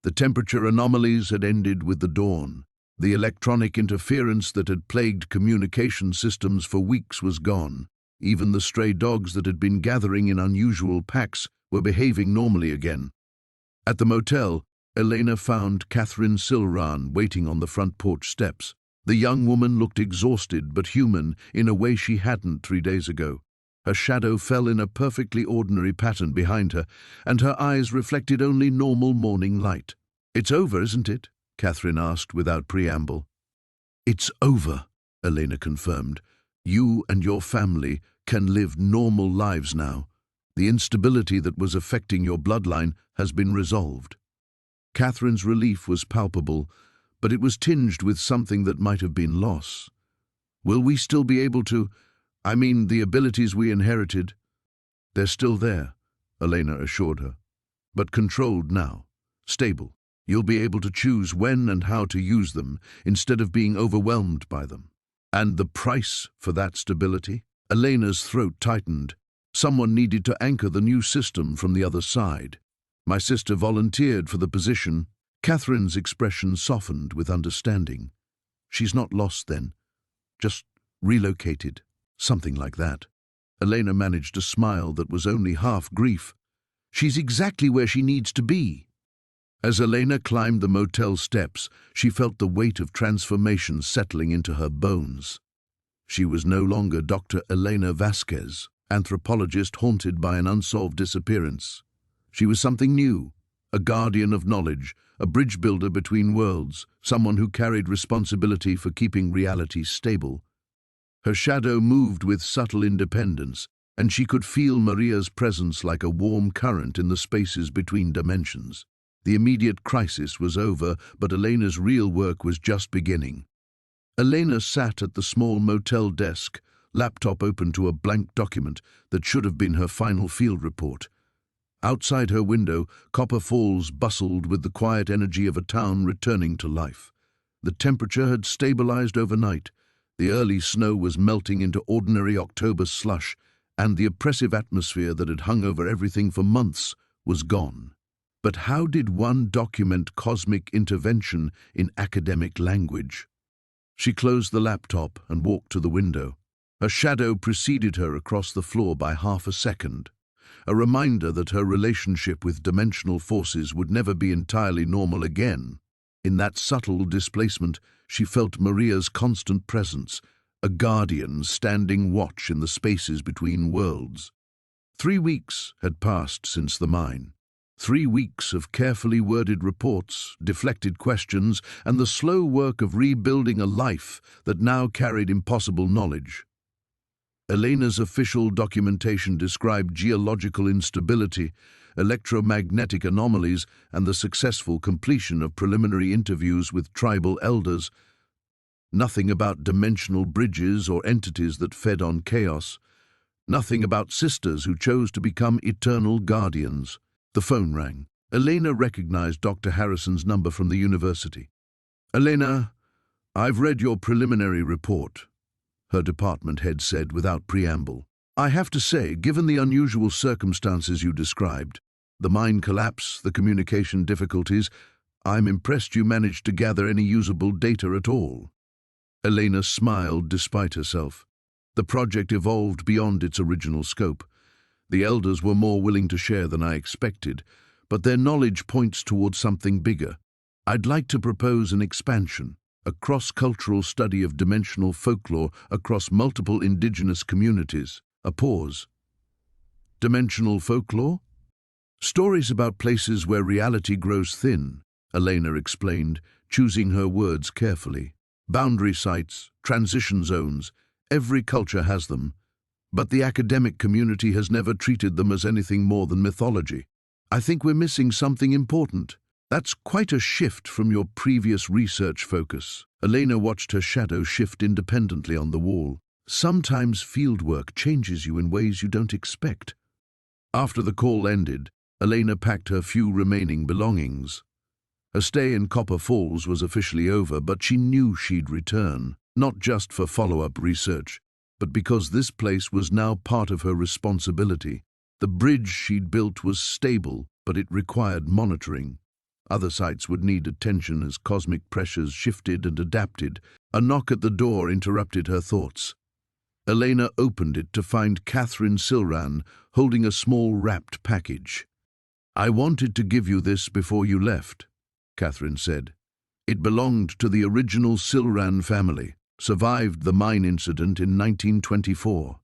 The temperature anomalies had ended with the dawn. The electronic interference that had plagued communication systems for weeks was gone. Even the stray dogs that had been gathering in unusual packs were behaving normally again. At the motel, Elena found Catherine Silrani waiting on the front porch steps. The young woman looked exhausted but human in a way she hadn't 3 days ago. Her shadow fell in a perfectly ordinary pattern behind her, and her eyes reflected only normal morning light. "It's over, isn't it?" Catherine asked without preamble. "It's over," Elena confirmed. "You and your family can live normal lives now. The instability that was affecting your bloodline has been resolved." Catherine's relief was palpable, but it was tinged with something that might have been loss. "Will we still be able to, the abilities we inherited?" "They're still there," Elena assured her, "but controlled now, stable. You'll be able to choose when and how to use them instead of being overwhelmed by them." "And the price for that stability?" Elena's throat tightened. Someone needed to anchor the new system from the other side. My sister volunteered for the position. Catherine's expression softened with understanding. She's not lost then, just relocated, something like that. Elena managed a smile that was only half grief. She's exactly where she needs to be. As Elena climbed the motel steps, she felt the weight of transformation settling into her bones. She was no longer Dr. Elena Vasquez, anthropologist haunted by an unsolved disappearance. She was something new, a guardian of knowledge, a bridge builder between worlds, someone who carried responsibility for keeping reality stable. Her shadow moved with subtle independence, and she could feel Maria's presence like a warm current in the spaces between dimensions. The immediate crisis was over, but Elena's real work was just beginning. Elena sat at the small motel desk, laptop open to a blank document that should have been her final field report. Outside her window, Copper Falls bustled with the quiet energy of a town returning to life. The temperature had stabilized overnight. The early snow was melting into ordinary October slush, and the oppressive atmosphere that had hung over everything for months was gone. But how did one document cosmic intervention in academic language? She closed the laptop and walked to the window. Her shadow preceded her across the floor by half a second, a reminder that her relationship with dimensional forces would never be entirely normal again. In that subtle displacement, she felt Maria's constant presence, a guardian standing watch in the spaces between worlds. 3 weeks had passed since the mine. 3 weeks of carefully worded reports, deflected questions, and the slow work of rebuilding a life that now carried impossible knowledge. Elena's official documentation described geological instability, electromagnetic anomalies, and the successful completion of preliminary interviews with tribal elders. Nothing about dimensional bridges or entities that fed on chaos. Nothing about sisters who chose to become eternal guardians. The phone rang. Elena recognized Dr. Harrison's number from the university. "Elena, I've read your preliminary report," her department head said without preamble. "I have to say, given the unusual circumstances you described, the mine collapse, the communication difficulties, I'm impressed you managed to gather any usable data at all." Elena smiled despite herself. The project evolved beyond its original scope. The elders were more willing to share than I expected, but their knowledge points towards something bigger. I'd like to propose an expansion, a cross-cultural study of dimensional folklore across multiple indigenous communities. A pause. Dimensional folklore? Stories about places where reality grows thin, Elena explained, choosing her words carefully. Boundary sites, transition zones, every culture has them. But the academic community has never treated them as anything more than mythology. I think we're missing something important. That's quite a shift from your previous research focus. Elena watched her shadow shift independently on the wall. Sometimes fieldwork changes you in ways you don't expect. After the call ended, Elena packed her few remaining belongings. Her stay in Copper Falls was officially over, but she knew she'd return, not just for follow-up research, but because this place was now part of her responsibility. The bridge she'd built was stable, but it required monitoring. Other sites would need attention as cosmic pressures shifted and adapted. A knock at the door interrupted her thoughts. Elena opened it to find Catherine Silrani holding a small wrapped package. "I wanted to give you this before you left," Catherine said. "It belonged to the original Silrani family. Survived the mine incident in 1924.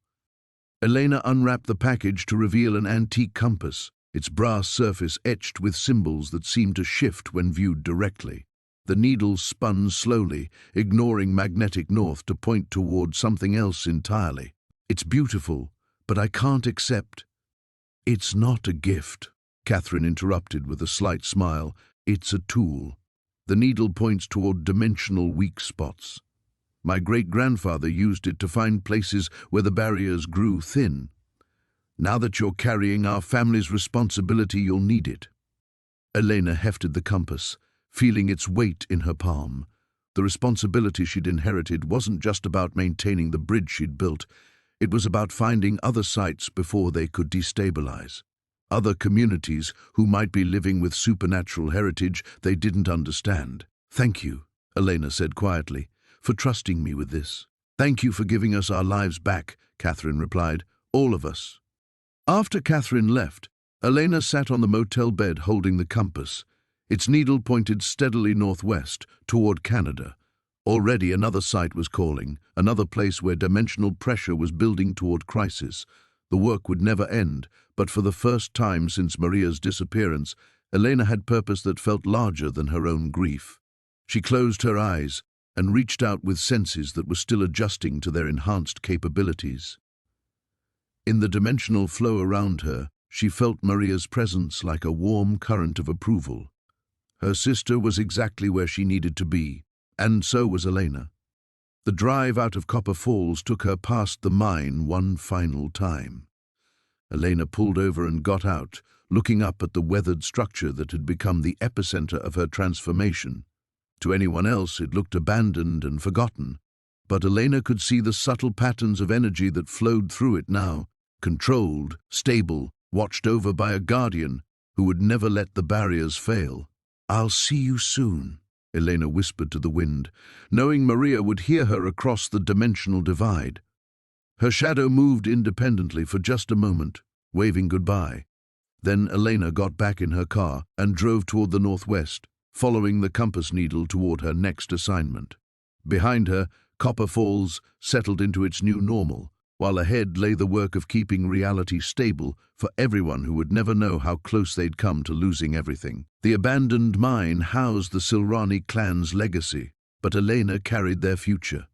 Elena unwrapped the package to reveal an antique compass, its brass surface etched with symbols that seemed to shift when viewed directly. The needle spun slowly, ignoring magnetic north to point toward something else entirely. "It's beautiful, but I can't accept." "It's not a gift," Catherine interrupted with a slight smile. "It's a tool. The needle points toward dimensional weak spots. My great-grandfather used it to find places where the barriers grew thin. Now that you're carrying our family's responsibility, you'll need it." Elena hefted the compass, feeling its weight in her palm. The responsibility she'd inherited wasn't just about maintaining the bridge she'd built. It was about finding other sites before they could destabilize. Other communities who might be living with supernatural heritage they didn't understand. "Thank you," Elena said quietly, "for trusting me with this." "Thank you for giving us our lives back," Catherine replied. "All of us." After Catherine left, Elena sat on the motel bed holding the compass. Its needle pointed steadily northwest, toward Canada. Already another site was calling, another place where dimensional pressure was building toward crisis. The work would never end, but for the first time since Maria's disappearance, Elena had purpose that felt larger than her own grief. She closed her eyes and reached out with senses that were still adjusting to their enhanced capabilities. In the dimensional flow around her, she felt Maria's presence like a warm current of approval. Her sister was exactly where she needed to be, and so was Elena. The drive out of Copper Falls took her past the mine one final time. Elena pulled over and got out, looking up at the weathered structure that had become the epicenter of her transformation. To anyone else, it looked abandoned and forgotten, but Elena could see the subtle patterns of energy that flowed through it now, controlled, stable, watched over by a guardian who would never let the barriers fail. "I'll see you soon," Elena whispered to the wind, knowing Maria would hear her across the dimensional divide. Her shadow moved independently for just a moment, waving goodbye. Then Elena got back in her car and drove toward the northwest, following the compass needle toward her next assignment. Behind her, Copper Falls settled into its new normal, while ahead lay the work of keeping reality stable for everyone who would never know how close they'd come to losing everything. The abandoned mine housed the Silrani clan's legacy, but Elena carried their future.